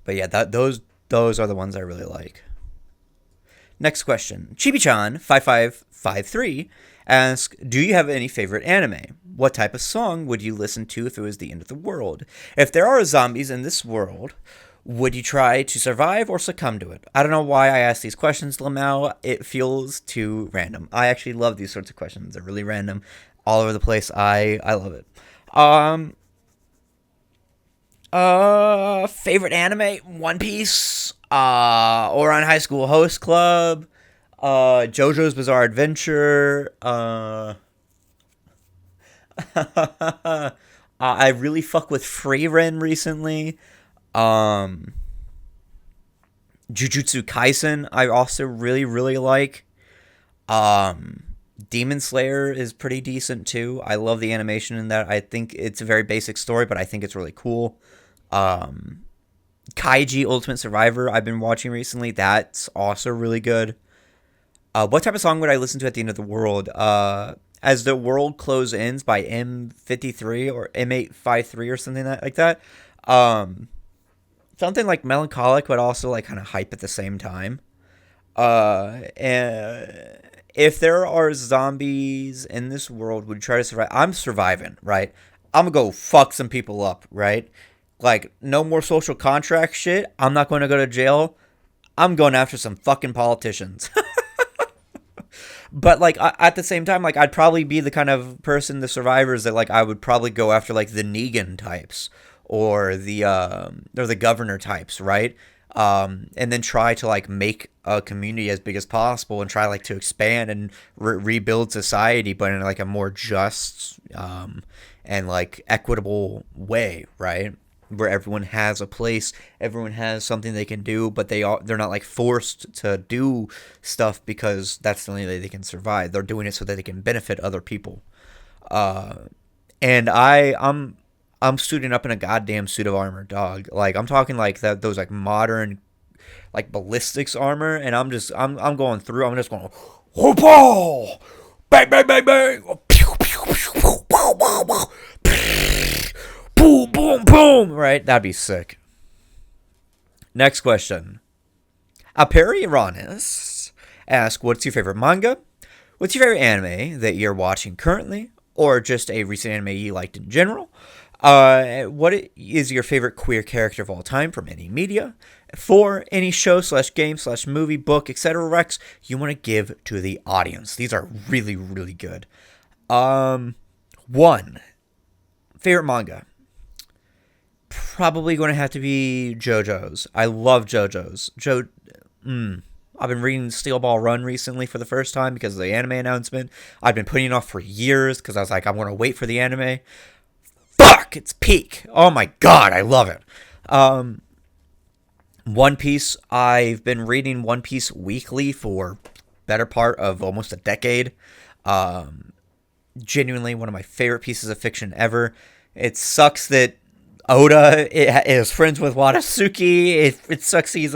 But yeah, those are the ones I really like. Next question. Chibi-chan5553 asks, do you have any favorite anime? What type of song would you listen to if it was the end of the world? If there are zombies in this world, would you try to survive or succumb to it? I don't know why I ask these questions, Lamau. It feels too random. I actually love these sorts of questions. They're really random, all over the place. I love it. Favorite anime? One Piece. Or on High School Host Club. JoJo's Bizarre Adventure. I really fuck with Frieren recently. Um, Jujutsu Kaisen, I also really, really like. Um, Demon Slayer is pretty decent too. I love the animation in that. I think it's a very basic story, but I think it's really cool. Um, Kaiji Ultimate Survivor, I've been watching recently. That's also really good. What type of song would I listen to at the end of the world? As the World Close Ends by M53 or M853 or something like that. Um, Something like melancholic, but also like kind of hype at the same time. And if there are zombies in this world, would you try to survive? I'm surviving, right? I'm gonna go fuck some people up, right? Like, no more social contract shit. I'm not going to go to jail. I'm going after some fucking politicians. But like at the same time, like I'd probably be the kind of person, the survivors that like I would probably go after like the Negan types or the governor types, right? And then try to like make a community as big as possible and try like to expand and rebuild society, but in like a more just and like equitable way, right? Where everyone has a place, everyone has something they can do, but they're not like forced to do stuff because that's the only way they can survive. They're doing it so that they can benefit other people. And I'm suiting up in a goddamn suit of armor, dog. Like I'm talking like that those like modern like ballistics armor, and I'm going through. I'm just going whoop, bang bang bang bang, pew pew pew, pew, pew, pew, pew. Boom, boom, boom. Right? That'd be sick. Next question. Aperironis asks, what's your favorite manga? What's your favorite anime that you're watching currently? Or just a recent anime you liked in general? What is your favorite queer character of all time from any media? 4, any show / game / movie, book, etc. Rex you want to give to the audience. These are really, really good. 1. Favorite manga. Probably going to have to be JoJo's. I love JoJo's. I've been reading Steel Ball Run recently for the first time because of the anime announcement. I've been putting it off for years because I was like, I'm going to wait for the anime. Fuck, it's peak. Oh my god, I love it. One Piece. I've been reading One Piece weekly for better part of almost a decade. Genuinely one of my favorite pieces of fiction ever. It sucks that Oda is friends with Wadasuki. It sucks he's...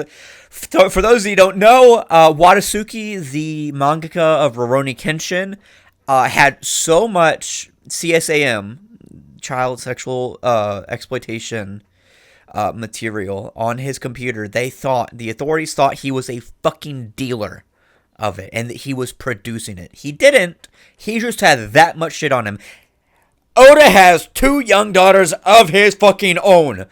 For those of you who don't know, Wadasuki, the mangaka of Rurouni Kenshin, had so much CSAM, child sexual exploitation material on his computer. The authorities thought he was a fucking dealer of it and that he was producing it. He didn't. He just had that much shit on him. Oda has 2 young daughters of his fucking own.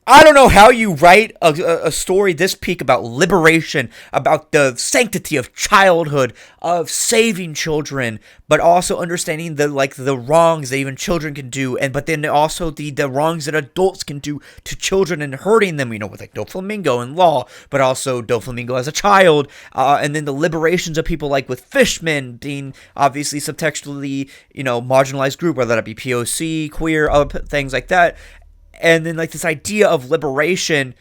I don't know how you write a story this peak about liberation, about the sanctity of childhood, of saving children, but also understanding the wrongs that even children can do, but then also the wrongs that adults can do to children and hurting them, with like Doflamingo and Law, but also Doflamingo as a child, and then the liberations of people like with Fishmen being obviously subtextually, marginalized group, whether that be POC, queer, other things like that. And then, this idea of liberation,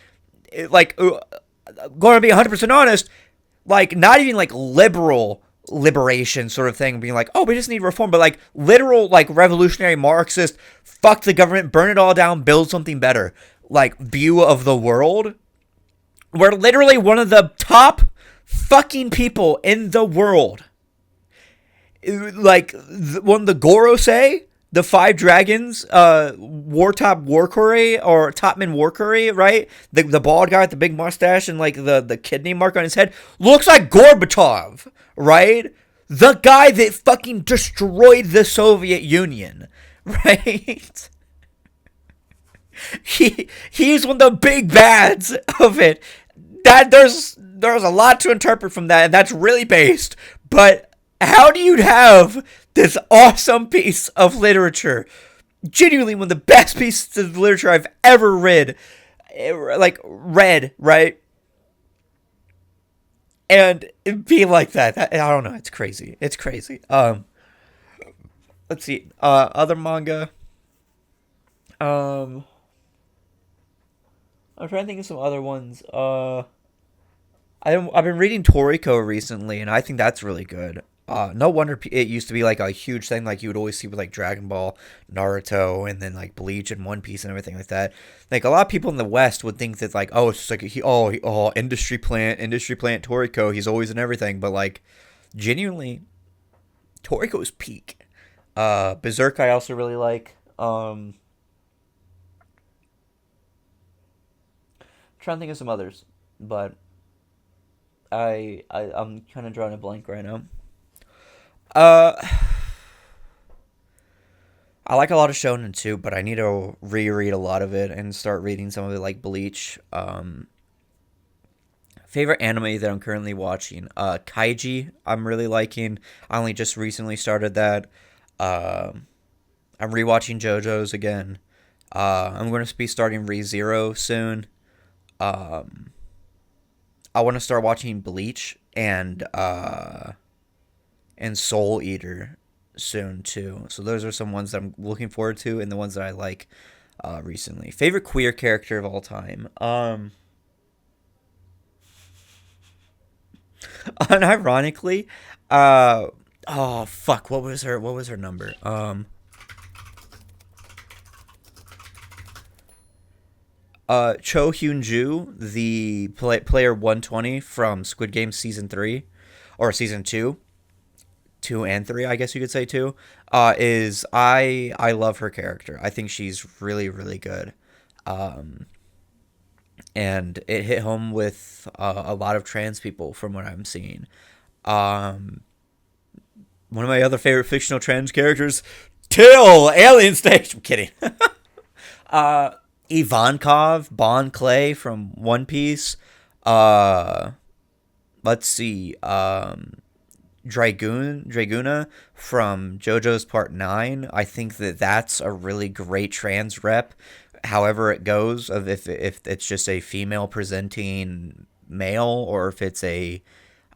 going to be 100% honest, not even, liberal liberation sort of thing, being like, oh, we just need reform, but, literal, revolutionary Marxist, fuck the government, burn it all down, build something better, view of the world, where literally one of the top fucking people in the world, one of the Gorosei, the 5 dragons, Topman Warkuri, right? The bald guy with the big mustache and the kidney mark on his head looks like Gorbachev, right? The guy that fucking destroyed the Soviet Union, right? He's one of the big bads of it. That there's a lot to interpret from that, and that's really based. But how do you have this awesome piece of literature, genuinely one of the best pieces of literature I've ever read, right? and it be like that. I don't know. It's crazy. It's crazy. Let's see. Other manga. Um, I'm trying to think of some other ones. I've been reading Toriko recently, and I think that's really good. No wonder it used to be like a huge thing, like you would always see with like Dragon Ball, Naruto, and then like Bleach and One Piece and everything like that. Like a lot of people in the West would think that like, oh, it's just like industry plant Toriko. He's always in everything, but like genuinely, Toriko's peak. Berserk I also really like. Trying to think of some others, but I'm kind of drawing a blank right now. Uh, I like a lot of shonen too, but I need to reread a lot of it and start reading some of it, like Bleach. Favorite anime that I'm currently watching, Kaiji. I'm really liking. I only just recently started that. I'm rewatching JoJo's again. I'm going to be starting ReZero soon. Um, I want to start watching Bleach and Soul Eater soon too. So those are some ones that I'm looking forward to, and the ones that I like recently. Favorite queer character of all time. Unironically, uh, oh fuck, what was her number? Cho Hyun Ju, the player 120 from Squid Game season 3 or season 2, 2 and 3, I guess you could say 2, is I love her character. I think she's really really good. Um and it hit home with a lot of trans people from what I'm seeing. Um One of my other favorite fictional trans characters, Till Alien Stage. I'm kidding. uh Ivankov, Bon Clay from One Piece. Uh let's see. Draguna from JoJo's Part 9. I think that that's a really great trans rep. However it goes, of if it's just a female presenting male, or if it's a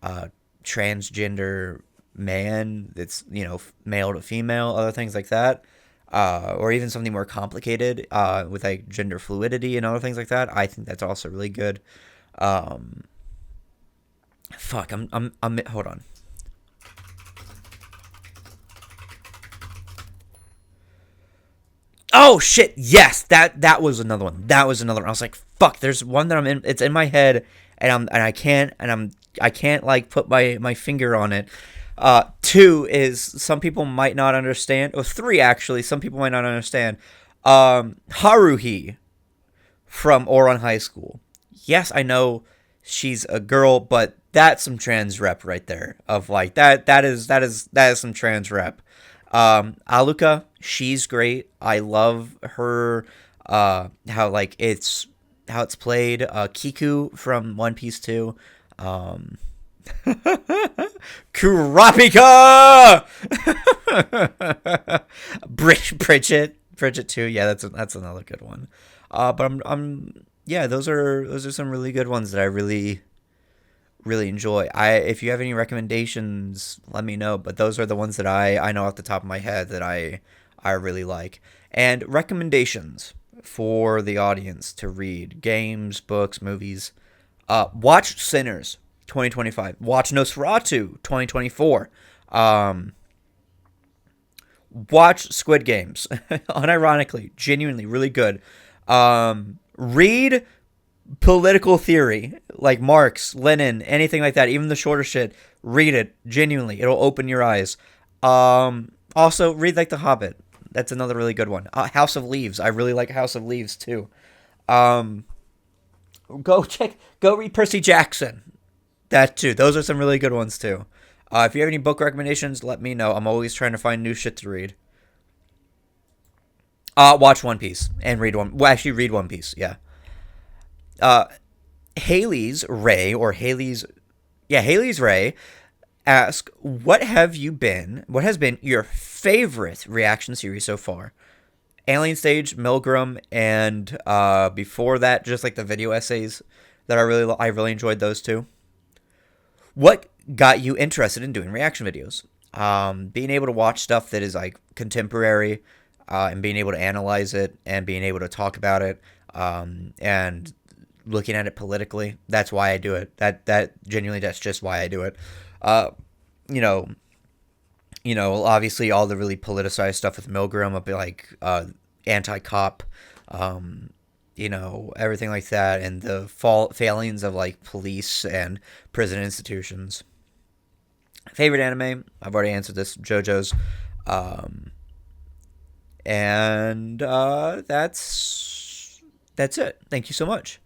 uh, transgender man that's, male to female, other things like that. Or even something more complicated with like gender fluidity and other things like that. I think that's also really good. Um, fuck, I'm hold on. Oh shit! Yes, that was another one. That was another one. I was like, "Fuck!" There's one that I'm in. It's in my head, I can't like put my finger on it. Two is some people might not understand. Or three actually, some people might not understand. Haruhi from Oron High School. Yes, I know she's a girl, but that's some trans rep right there. Of like that that is some trans rep. Aluka, she's great. I love her. How it's played. Kiku from One Piece 2. Um, Kurapika. Bridget too. Yeah, that's another good one. But I'm yeah, those are some really good ones that I really really enjoy. If you have any recommendations, let me know. But those are the ones that I know off the top of my head that I really like. And recommendations for the audience to read: games, books, movies. Watch Sinners 2025. Watch Nosferatu 2024. Um, Watch Squid Games. Unironically, genuinely, really good. Read political theory like Marx, Lenin, anything like that, even the shorter shit. Read it genuinely; it'll open your eyes. Also read like The Hobbit. That's another really good one. House of Leaves. I really like House of Leaves too. Um, go read Percy Jackson. That too. Those are some really good ones too. If you have any book recommendations, let me know. I'm always trying to find new shit to read. Watch One Piece and read one. Well, actually, read One Piece. Yeah. Uh, Haley's Ray ask, what has been your favorite reaction series so far? Alien Stage, Milgram, and before that, just like the video essays that I really enjoyed those two. What got you interested in doing reaction videos? Being able to watch stuff that is like contemporary, and being able to analyze it and being able to talk about it, and looking at it politically. That's why I do it. That genuinely, that's just why I do it. Uh, you know, obviously all the really politicized stuff with Milgram, of like anti-cop, everything like that, and the failings of like police and prison institutions. Favorite anime? I've already answered this. JoJo's, and that's it. Thank you so much.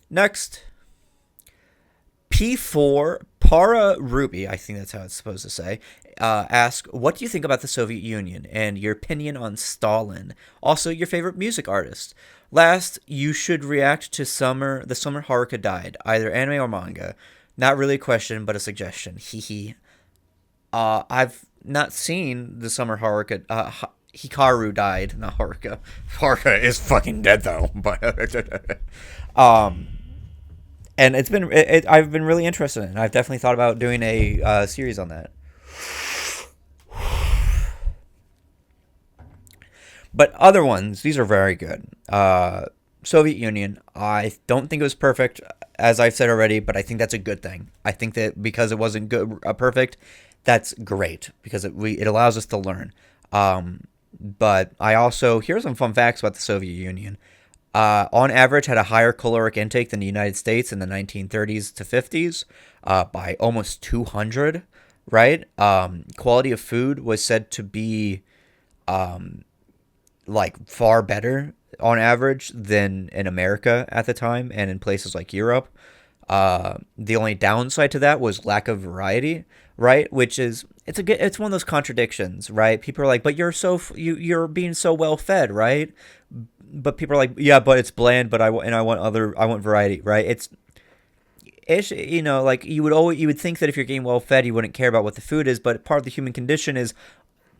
Next, P4 Para Ruby, I think that's how it's supposed to say, ask, what do you think about the Soviet Union and your opinion on Stalin? Also, your favorite music artist. Last, you should react to the summer Haruka died, either anime or manga. Not really a question, but a suggestion. Hee. I've not seen the summer Haruka. Hikaru died, not Haruka. Haruka is fucking dead though, but and I've been really interested in it. I've definitely thought about doing a series on that. But other ones, these are very good. Soviet Union, I don't think it was perfect, as I've said already, but I think that's a good thing. I think that because it wasn't good, perfect, that's great, because it allows us to learn. But I also, here's some fun facts about the Soviet Union. On average, had a higher caloric intake than the United States in the 1930s to 50s, by almost 200, right? Quality of food was said to be like far better on average than in America at the time and in places like Europe. The only downside to that was lack of variety, right? Which is it's one of those contradictions, right? People are like, but you're being so well fed, right? But people are like, yeah, but it's bland. But I want variety, right? It's like you would think that if you're getting well fed, you wouldn't care about what the food is. But part of the human condition is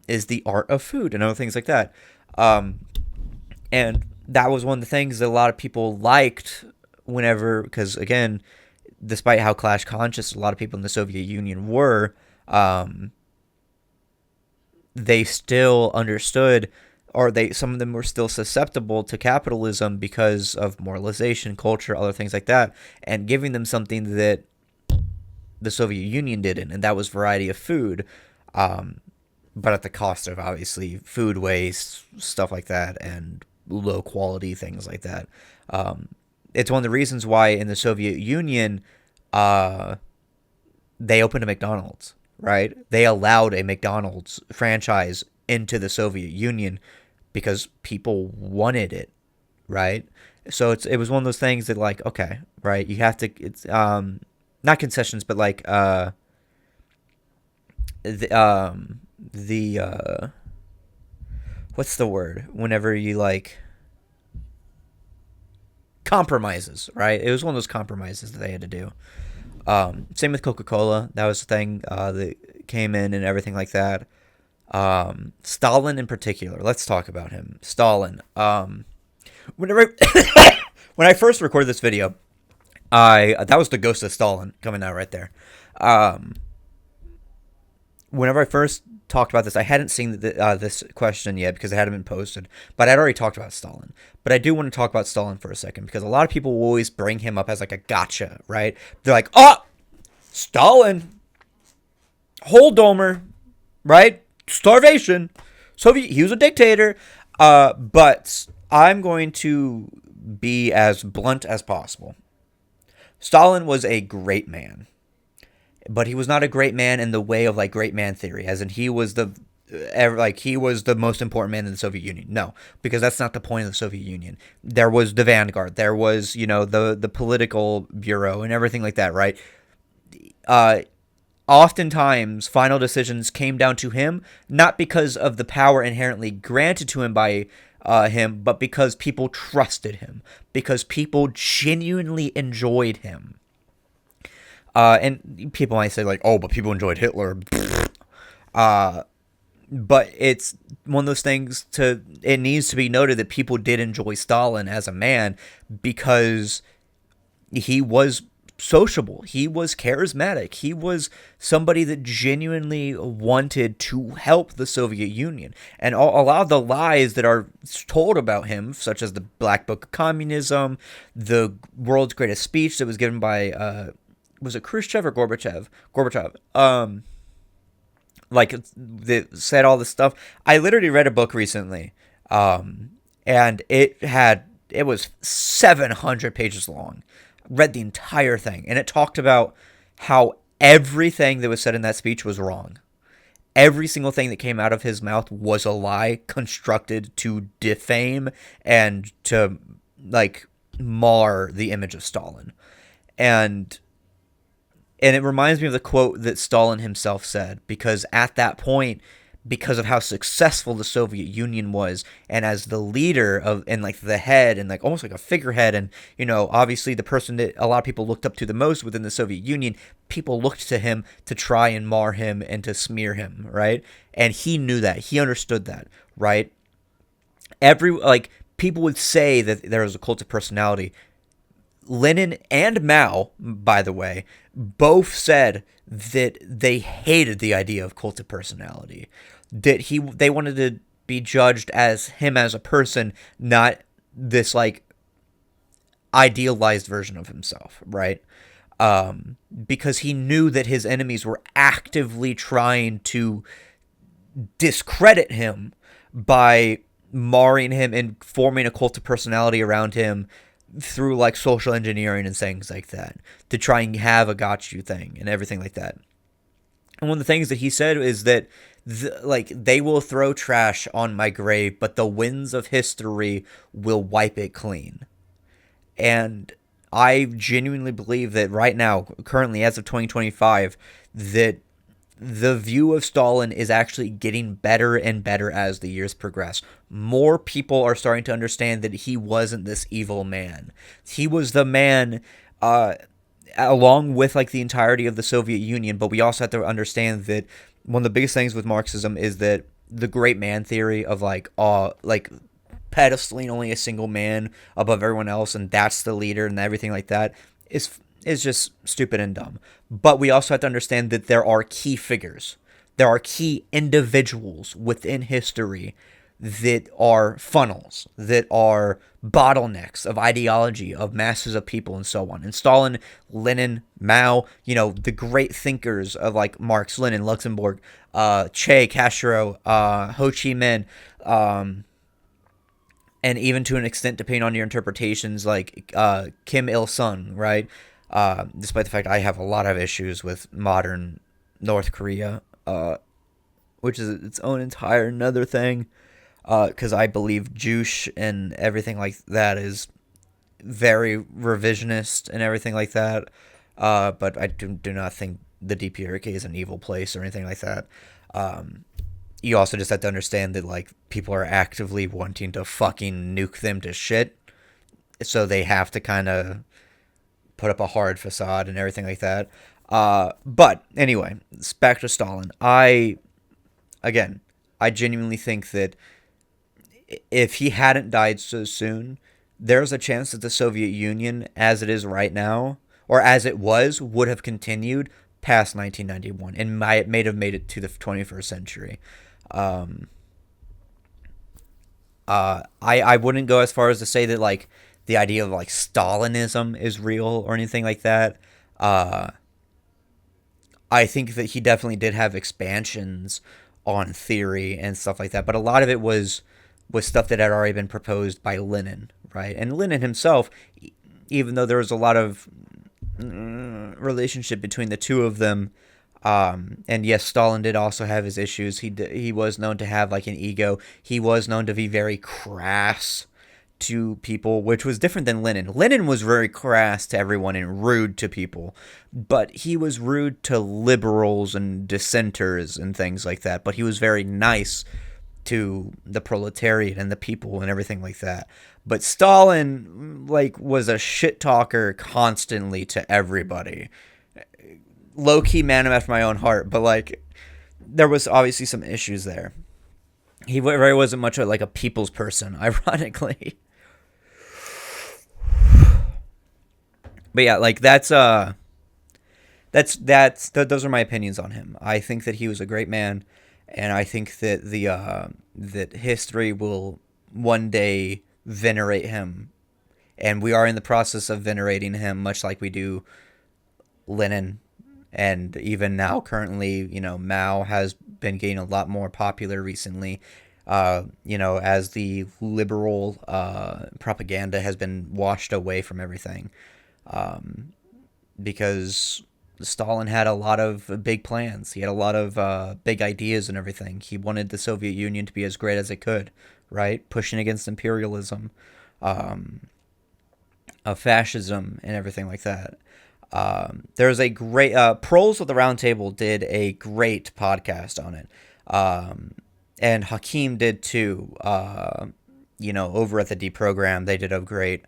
the art of food and other things like that. And that was one of the things that a lot of people liked because again, despite how class conscious a lot of people in the Soviet Union were, they still understood, or some of them were still susceptible to capitalism because of moralization, culture, other things like that, and giving them something that the Soviet Union didn't, and that was variety of food, but at the cost of obviously food waste, stuff like that, and low quality things like that. It's one of the reasons why in the Soviet Union, they opened a McDonald's, right? They allowed a McDonald's franchise into the Soviet Union because people wanted it, right? So it was one of those things that, like, okay, right, you have to, it's not concessions, but like what's the word? Whenever you like compromises, right? It was one of those compromises that they had to do. Same with Coca-Cola. That was the thing that came in and everything like that. Stalin in particular. Let's talk about him. Stalin. Whenever when I first recorded this video, that was the ghost of Stalin coming out right there. Whenever I first talked about this, I hadn't seen this question yet because it hadn't been posted, but I'd already talked about Stalin. But I do want to talk about Stalin for a second because a lot of people will always bring him up as like a gotcha, right? They're like, oh, Stalin, Holodomor, right? Starvation. He was a dictator. But I'm going to be as blunt as possible. Stalin was a great man. But he was not a great man in the way of like great man theory, as in he was the most important man in the Soviet Union. No, because that's not the point of the Soviet Union. There was the vanguard, there was the political bureau and everything like that, right? Oftentimes, final decisions came down to him, not because of the power inherently granted to him by him, but because people trusted him, because people genuinely enjoyed him. And people might say, like, oh, but people enjoyed Hitler. But it's one of those things it needs to be noted that people did enjoy Stalin as a man because he was sociable. He was charismatic. He was somebody that genuinely wanted to help the Soviet Union. And a lot of the lies that are told about him, such as the Black Book of Communism, the world's greatest speech that was given by, was it Khrushchev or Gorbachev? Gorbachev. Like, that said all this stuff. I literally read a book recently, and it was 700 pages long. Read the entire thing, and it talked about how everything that was said in that speech was wrong. Every single thing that came out of his mouth was a lie constructed to defame and to, like, mar the image of Stalin. And it reminds me of the quote that Stalin himself said, because at that point, because of how successful the Soviet Union was, and as the leader of, and like the head, and like almost like a figurehead, and, you know, obviously the person that a lot of people looked up to the most within the Soviet Union, people looked to him to try and mar him and to smear him, right? And he knew that. He understood that, right? People would say that there was a cult of personality. Lenin and Mao, by the way, both said that they hated the idea of cult of personality. That they wanted to be judged as him as a person, not this like idealized version of himself, right? Because he knew that his enemies were actively trying to discredit him by marring him and forming a cult of personality around him through like social engineering and things like that, to try and have a got you thing and everything like that. And one of the things that he said is that they will throw trash on my grave, but the winds of history will wipe it clean. And I genuinely believe that right now, currently as of 2025, that the view of Stalin is actually getting better and better as the years progress. More people are starting to understand that he wasn't this evil man. He was the man, along with like the entirety of the Soviet Union. But we also have to understand that one of the biggest things with Marxism is that the great man theory of like pedestaling only a single man above everyone else, and that's the leader and everything like that is just stupid and dumb. But we also have to understand that there are key figures. There are key individuals within history that are funnels, that are bottlenecks of ideology, of masses of people, and so on. And Stalin, Lenin, Mao, you know, the great thinkers of like Marx, Lenin, Luxembourg, Che, Castro, Ho Chi Minh, and even to an extent, depending on your interpretations, like Kim Il-sung, right? Despite the fact I have a lot of issues with modern North Korea, which is its own entire another thing, because I believe Juche and everything like that is very revisionist and everything like that. But I do not think the DPRK is an evil place or anything like that. You also just have to understand that like people are actively wanting to fucking nuke them to shit, so they have to kind of put up a hard facade and everything like that. But anyway, back to Stalin. I genuinely think that if he hadn't died so soon, there's a chance that the Soviet Union, as it is right now, or as it was, would have continued past 1991 and may have made it to the 21st century. I wouldn't go as far as to say that like the idea of like Stalinism is real or anything like that. I think that he definitely did have expansions on theory and stuff like that, but a lot of it was stuff that had already been proposed by Lenin, right? And Lenin himself, even though there was a lot of relationship between the two of them, and yes, Stalin did also have his issues. He was known to have like an ego. He was known to be very crass to people, which was different than Lenin. Lenin was very crass to everyone and rude to people, but he was rude to liberals and dissenters and things like that. But he was very nice to the proletariat and the people and everything like that. But Stalin, like, was a shit talker constantly to everybody. Low-key man after my own heart, but like there was obviously some issues there. He very wasn't much of like a people's person, ironically. But yeah, like those are my opinions on him. I think that he was a great man, and I think that that history will one day venerate him, and we are in the process of venerating him, much like we do Lenin, and even now, currently, Mao has been getting a lot more popular recently. As the liberal propaganda has been washed away from everything, because Stalin had a lot of big plans. He had a lot of big ideas and everything. He wanted the Soviet Union to be as great as it could, right? Pushing against imperialism, um, of fascism, and everything like that. There's a great Proles of the Round Table did a great podcast on it, and Hakeem did too. Over at the Deprogram, they did a great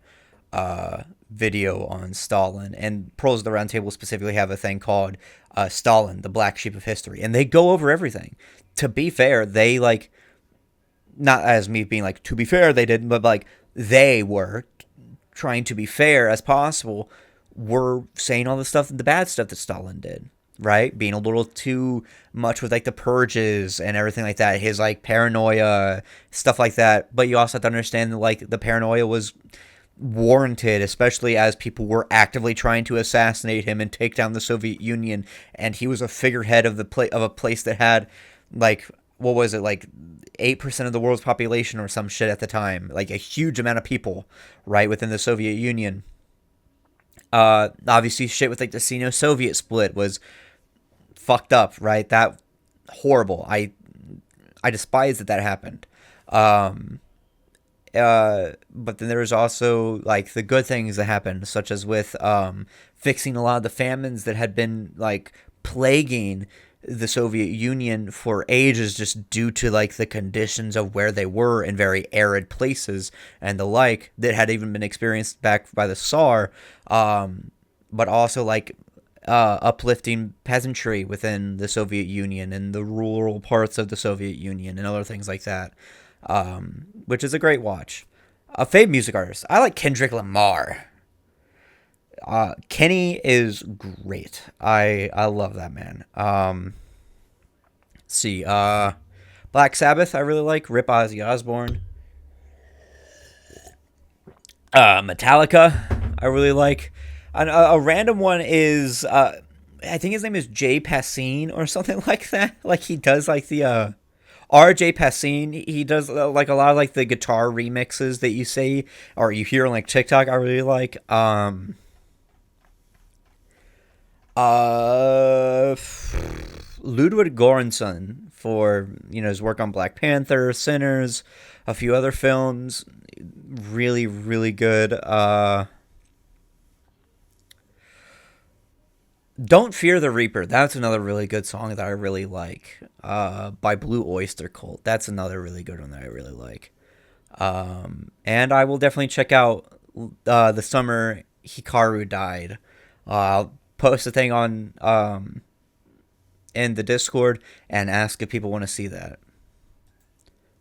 video on Stalin, and Proles of the Round Table specifically have a thing called Stalin, the Black Sheep of History, and they go over everything. To be fair, they not as me being like, to be fair, they didn't, but like they were trying to be fair as possible, were saying all the stuff, the bad stuff that Stalin did, right? Being a little too much with like the purges and everything like that, his like paranoia, stuff like that. But you also have to understand that like the paranoia was warranted, especially as people were actively trying to assassinate him and take down the Soviet Union, and he was a figurehead of of a place that had like, what was it, like 8% of the world's population or some shit at the time, like a huge amount of people, right, within the Soviet Union. Obviously shit with like the Sino-Soviet split was fucked up, right? That horrible. I despise that happened. But then there was also like the good things that happened, such as with fixing a lot of the famines that had been like plaguing the Soviet Union for ages, just due to like the conditions of where they were in very arid places and the like, that had even been experienced back by the Tsar. But also like uplifting peasantry within the Soviet Union and the rural parts of the Soviet Union and other things like that, which is a great watch. A fave music artist, I like Kendrick Lamar. Kenny is great. I love that man. Let's see. Black Sabbath, I really like. Rip Ozzy Osbourne. Metallica, I really like. A random one is, I think his name is Jay Passine or something like that. Like he does like the RJ Passine. He does like a lot of like the guitar remixes that you see or you hear on like TikTok. I really like. Ludwig Göransson for his work on Black Panther, Sinners, a few other films. Really, really good. Don't Fear the Reaper. That's another really good song that I really like. By Blue Oyster Cult. That's another really good one that I really like. And I will definitely check out The Summer Hikaru Died. I'll post a thing on in the Discord and ask if people want to see that.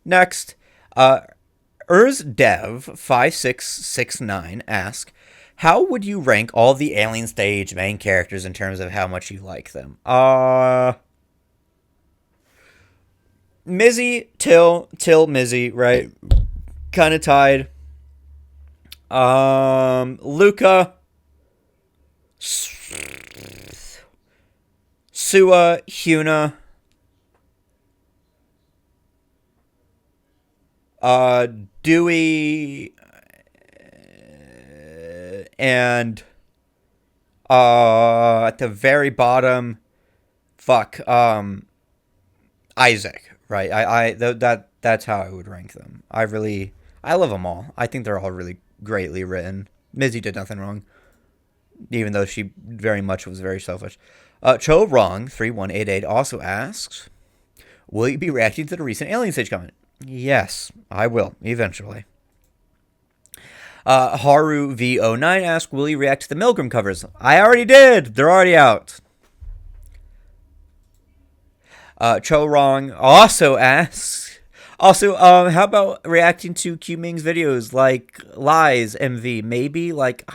Next, UrzDev5669 asks, how would you rank all the Alien Stage main characters in terms of how much you like them? Mizzy, Till, Mizzy, right? Kind of tied. Luca, Sua, Huna, Dewey, and at the very bottom, Isaac. Right, that's how I would rank them. I love them all. I think they're all really greatly written. Mizzy did nothing wrong, even though she very much was very selfish. Cho Wrong 3188 also asks, will you be reacting to the recent Alien Stage comment? Yes, I will eventually. Haru V09 asks, will you react to the Milgram covers? I already did. They're already out. Cho Wrong also asks, Also, how about reacting to Q Ming's videos like lies MV? Maybe like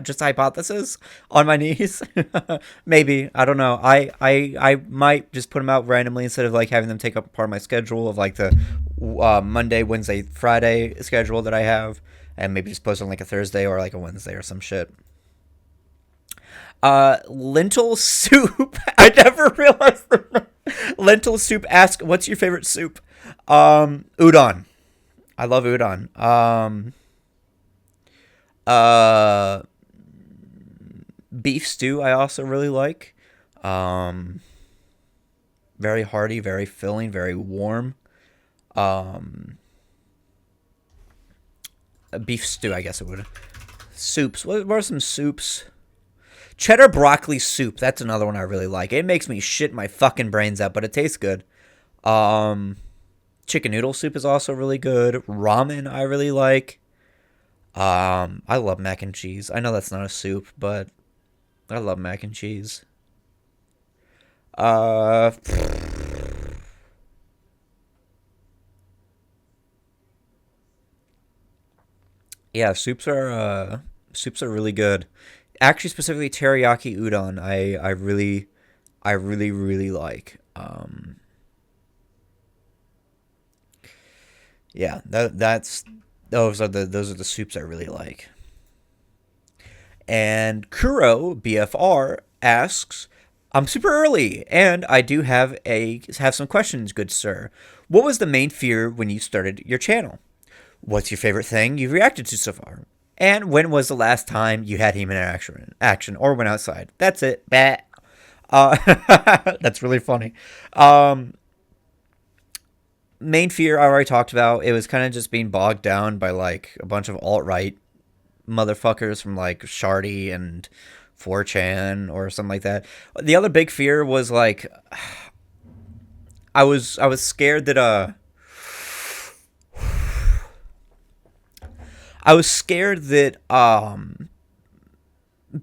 just hypothesis on my knees. Maybe I don't know. I might just put them out randomly instead of like having them take up part of my schedule of like the Monday, Wednesday, Friday schedule that I have, and maybe just post on like a Thursday or like a Wednesday or some shit. Lentil soup. I never realized that. Lentil soup. Ask, what's your favorite soup? Udon. I love udon. Uh, Beef stew. I also really like. Um, Very hearty, very filling, very warm. Um, Beef stew. I guess it would. Soups. What are some soups? Cheddar broccoli soup. That's another one I really like. It makes me shit my fucking brains out, but it tastes good. Um, Chicken noodle soup is also really good. Ramen I really like. I love mac and cheese. I know that's not a soup, but I love mac and cheese. Uh, yeah, soups are really good. Actually, specifically teriyaki udon. I really like. Yeah, that's those are the soups I really like. And Kuro BFR asks, "I'm super early, and I do have some questions, good sir. What was the main fear when you started your channel? What's your favorite thing you've reacted to so far? And when was the last time you had human action or went outside? That's it. Bah. Uh, that's really funny. Um, Main fear I already talked about. It was kind of just being bogged down by like a bunch of alt right motherfuckers from like Shardy and 4chan or something like that. The other big fear was like I was scared that I was scared that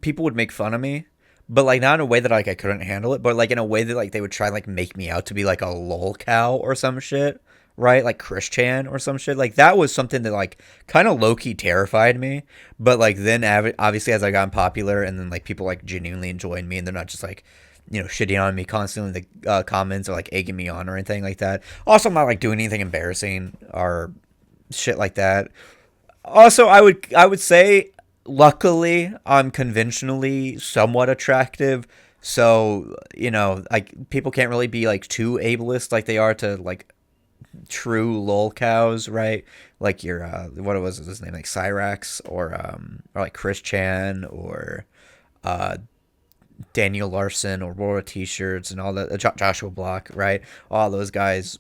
people would make fun of me, but like not in a way that like I couldn't handle it, but like in a way that like they would try and like make me out to be like a lol cow or some shit, right? Like Chris Chan or some shit. Like that was something that like kind of low key terrified me. But like then obviously as I got popular and then like people like genuinely enjoying me and they're not just like shitting on me constantly in the comments or like egging me on or anything like that. Also, I'm not like doing anything embarrassing or shit like that. Also, I would say, luckily, I'm conventionally somewhat attractive, so like people can't really be like too ableist like they are to like true lol cows, right? Like your what was his name, like Cyrax or like Chris Chan or uh Daniel Larson or Rora T-shirts and all that, Joshua Block, right? All those guys,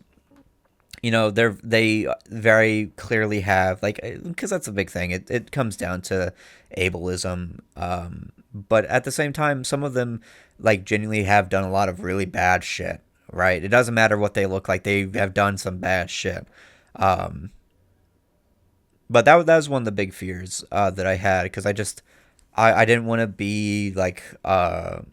they very clearly have like, because that's a big thing. It comes down to ableism, but at the same time some of them like genuinely have done a lot of really bad shit, right? It doesn't matter what they look like, they have done some bad shit. um but that was one of the big fears that I had, because I didn't want to be like a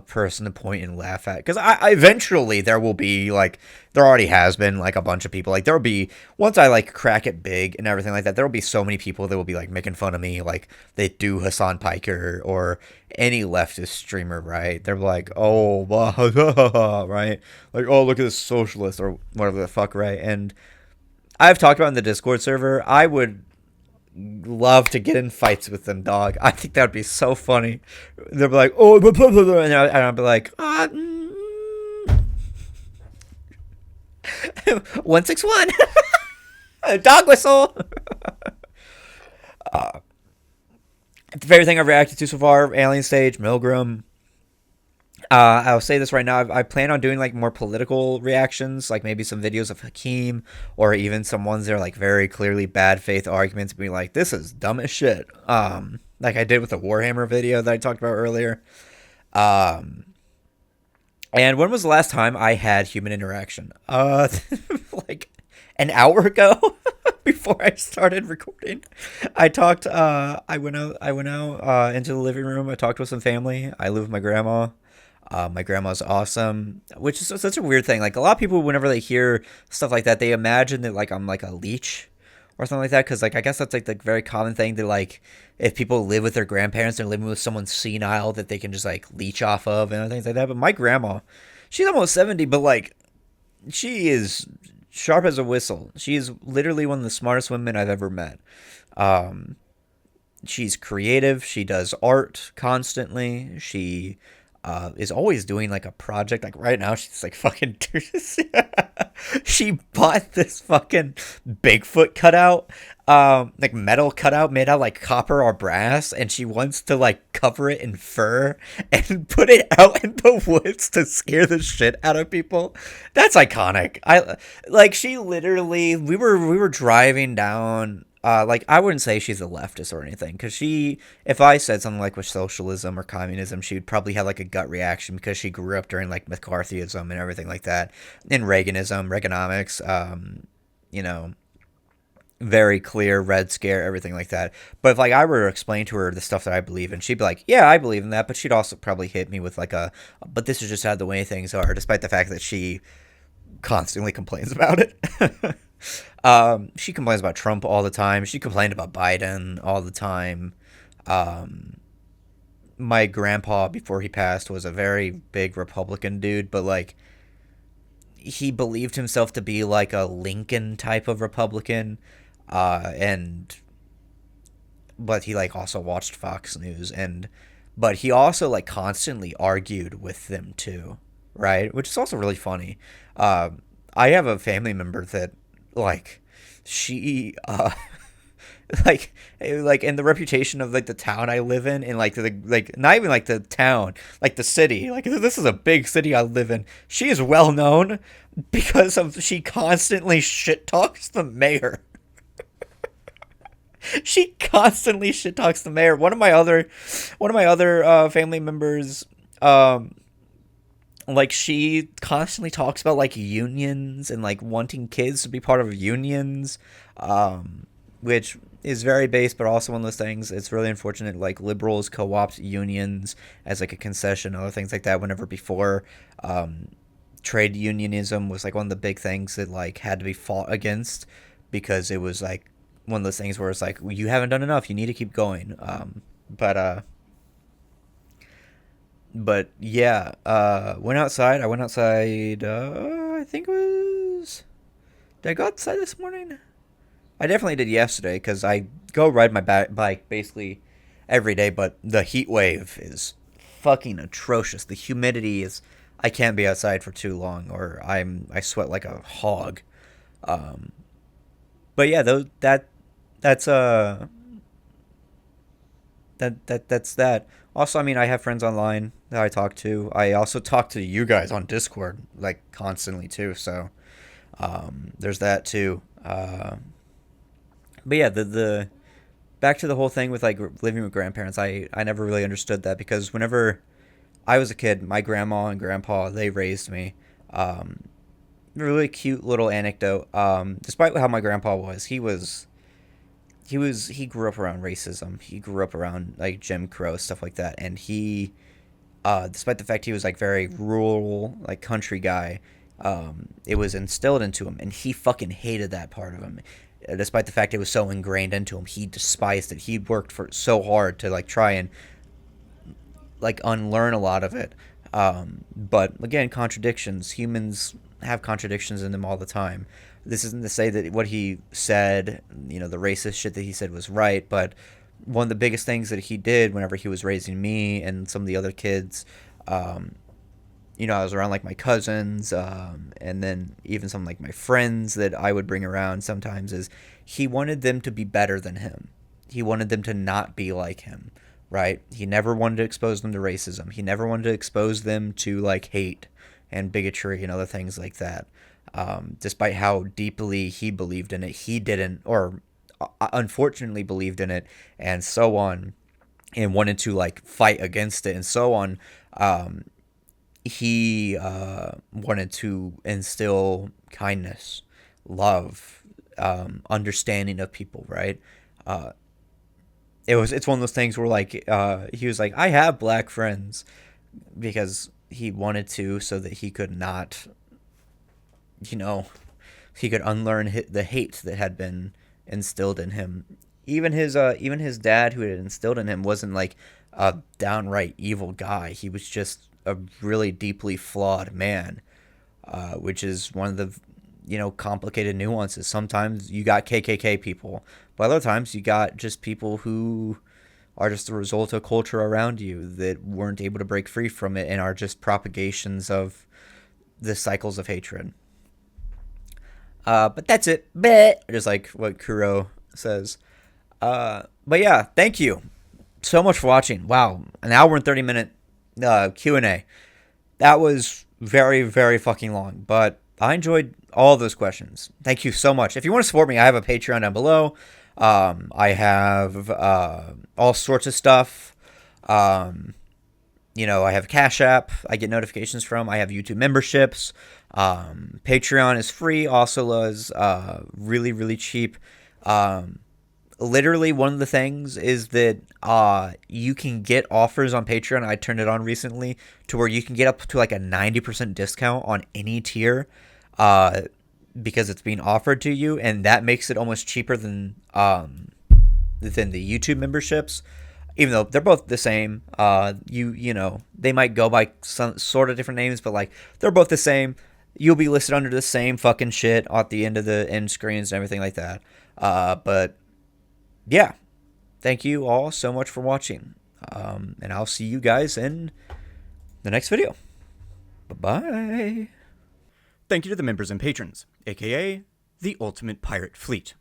person to point and laugh at, because I eventually there will be like, there already has been like a bunch of people, like there will be, once I like crack it big and everything like that, there will be so many people that will be like making fun of me like they do Hassan Piker or any leftist streamer, right? They're like, oh wow, right, like, oh look at this socialist or whatever the fuck, right? And I've talked about in the Discord server, I would love to get in fights with them, dog. I think that would be so funny. They'll be like, oh, blah, blah, blah, blah, and I'll be like, 161, dog whistle. The favorite thing I've reacted to so far: Alien Stage, Milgram. I'll say this right now. I plan on doing like more political reactions, like maybe some videos of Hakeem, or even some ones that are like very clearly bad faith arguments, being like, "This is dumb as shit." Like I did with the Warhammer video that I talked about earlier. Um, and when was the last time I had human interaction? Like an hour ago, before I started recording. I talked. I went out. Into the living room. I talked with some family. I live with my grandma. My grandma's awesome, which is such a weird thing. Like a lot of people, whenever they hear stuff like that, they imagine that like I'm like a leech or something like that. Because like I guess that's like the very common thing that like if people live with their grandparents, they're living with someone senile that they can just like leech off of and things like that. But my grandma, she's almost 70, but like she is sharp as a whistle. She is literally one of the smartest women I've ever met. Um, she's creative. She does art constantly. She is always doing like a project. Like right now, she's like fucking. She bought this fucking Bigfoot cutout, like metal cutout made out of, like copper or brass, and she wants to like cover it in fur and put it out in the woods to scare the shit out of people. That's iconic. I like she literally. We were driving down. Like I wouldn't say she's a leftist or anything, because she, if I said something like with socialism or communism, she would probably have like a gut reaction because she grew up during like McCarthyism and everything like that, and Reaganism, Reaganomics, you know, very clear Red Scare, everything like that. But if like I were to explain to her the stuff that I believe in, she'd be like, "Yeah, I believe in that," but she'd also probably hit me with like a, "But this is just how the way things are," despite the fact that she constantly complains about it. She complains about Trump all the time. She complained about Biden all the time. Um, my grandpa, before he passed, was a very big Republican dude, but like he believed himself to be like a Lincoln type of Republican, and but he like also watched Fox News, and but he also like constantly argued with them too, right? Which is also really funny. I have a family member that like she like in the reputation of like the town I live in, and like the like not even like the town, like the city, like this is a big city I live in. She is well known because of she constantly shit talks the mayor. She constantly shit talks the mayor. One of my other family members, like she constantly talks about like unions and like wanting kids to be part of unions, which is very base, but also one of those things. It's really unfortunate. Like liberals co-opt unions as like a concession, other things like that. Whenever before, trade unionism was like one of the big things that like had to be fought against, because it was like one of those things where it's like, well, you haven't done enough, you need to keep going. But yeah, went outside. I went outside. I think it was. Did I go outside this morning? I definitely did yesterday, because I go ride my bike basically every day. But the heat wave is fucking atrocious. The humidity is. I can't be outside for too long, or I sweat like a hog. Um, but yeah, that's that's that. Also, I mean, I have friends online that I talk to. I also talk to you guys on Discord like constantly too. So there's that too. But yeah, the back to the whole thing with like living with grandparents. I never really understood that, because whenever I was a kid, my grandma and grandpa, they raised me. Um, Really cute little anecdote. Despite how my grandpa was, he grew up around racism. He grew up around like Jim Crow stuff like that, and he, despite the fact he was like very rural, like country guy, it was instilled into him, and he fucking hated that part of him. Despite the fact it was so ingrained into him, he despised it. He worked for so hard to like try and like unlearn a lot of it. But again, contradictions. Humans have contradictions in them all the time. This isn't to say that what he said, the racist shit that he said was right, but one of the biggest things that he did whenever he was raising me and some of the other kids, um, I was around like my cousins, and then even some like my friends that I would bring around sometimes, is he wanted them to be better than him. He wanted them to not be like him, right? He never wanted to expose them to racism. He never wanted to expose them to like hate and bigotry and other things like that. Despite how deeply he believed in it, he didn't, or unfortunately believed in it, and so on, and wanted to like fight against it and so on. He wanted to instill kindness, love, understanding of people, right? Uh, it's one of those things where like he was like, I have black friends, because he wanted to, so that he could not, you know, he could unlearn the hate that had been instilled in him. Even his dad, who had instilled in him, wasn't like a downright evil guy. He was just a really deeply flawed man, which is one of the complicated nuances. Sometimes you got KKK people, but other times you got just people who are just the result of culture around you that weren't able to break free from it and are just propagations of the cycles of hatred. But that's it. Just like what Kuro says. But yeah, thank you so much for watching. Wow, an hour and 30-minute Q&A. That was very, very fucking long, but I enjoyed all of those questions. Thank you so much. If you want to support me, I have a Patreon down below. I have all sorts of stuff. I have Cash App I get notifications from. I have YouTube memberships. Patreon is free. Also is really, really cheap. Literally, one of the things is that you can get offers on Patreon. I turned it on recently to where you can get up to like a 90% discount on any tier because it's being offered to you, and that makes it almost cheaper than the YouTube memberships, even though they're both the same. They might go by some sort of different names, but like they're both the same. You'll be listed under the same fucking shit at the end of the end screens and everything like that. But yeah, thank you all so much for watching. And I'll see you guys in the next video. Bye-bye. Thank you to the members and patrons, aka the Ultimate Pirate Fleet.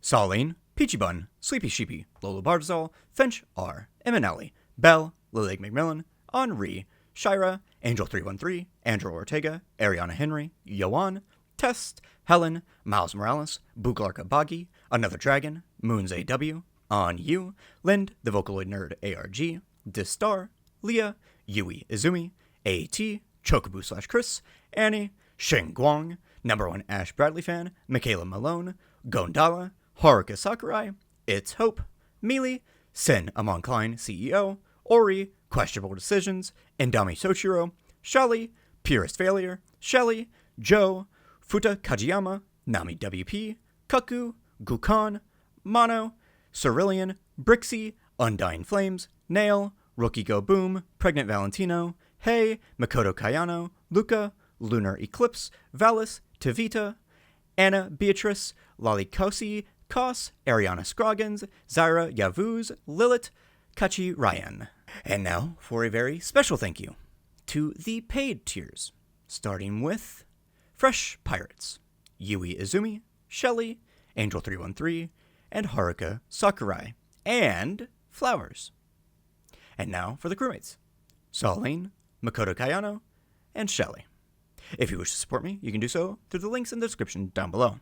Saline, Peachy Bun, Sleepy Sheepy, Lolo Barzal, Finch R, Eminelli, Bell, Lilig McMillan, Henri, Shira, Angel313, Andrew Ortega, Ariana Henry, Yoan, Test, Helen, Miles Morales, Buglarka Boggy, Another Dragon, Moons AW, On You, Lind, the Vocaloid Nerd ARG, Distar, Leah, Yui Izumi, AT, Chocobo/Chris, Annie, Sheng Guang, Number 1 Ash Bradley fan, Michaela Malone, Gondala, Haruka Sakurai, It's Hope, Mealy, Sin Amon Klein CEO, Ori, Questionable Decisions, Endami Sochiro, Shali, Purest Failure, Shelly, Joe, Futa Kajiyama, Nami WP, Kaku, Gukan, Mono, Cerulean, Brixie, Undying Flames, Nail, Rookie Go Boom, Pregnant Valentino, Hey, Makoto Kayano, Luca, Lunar Eclipse, Valis, Tavita, Anna Beatrice, Lolly Kosi, Kos, Ariana Scroggins, Zyra Yavuz, Lilith, Kachi Ryan. And now for a very special thank you to the paid tiers, starting with Fresh Pirates, Yui Izumi, Shelly, Angel313, and Haruka Sakurai, and Flowers. And now for the crewmates, Saline, Makoto Kayano, and Shelly. If you wish to support me, you can do so through the links in the description down below.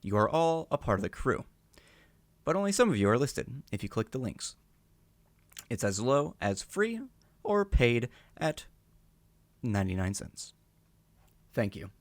You are all a part of the crew, but only some of you are listed if you click the links. It's as low as free or paid at 99 cents. Thank you.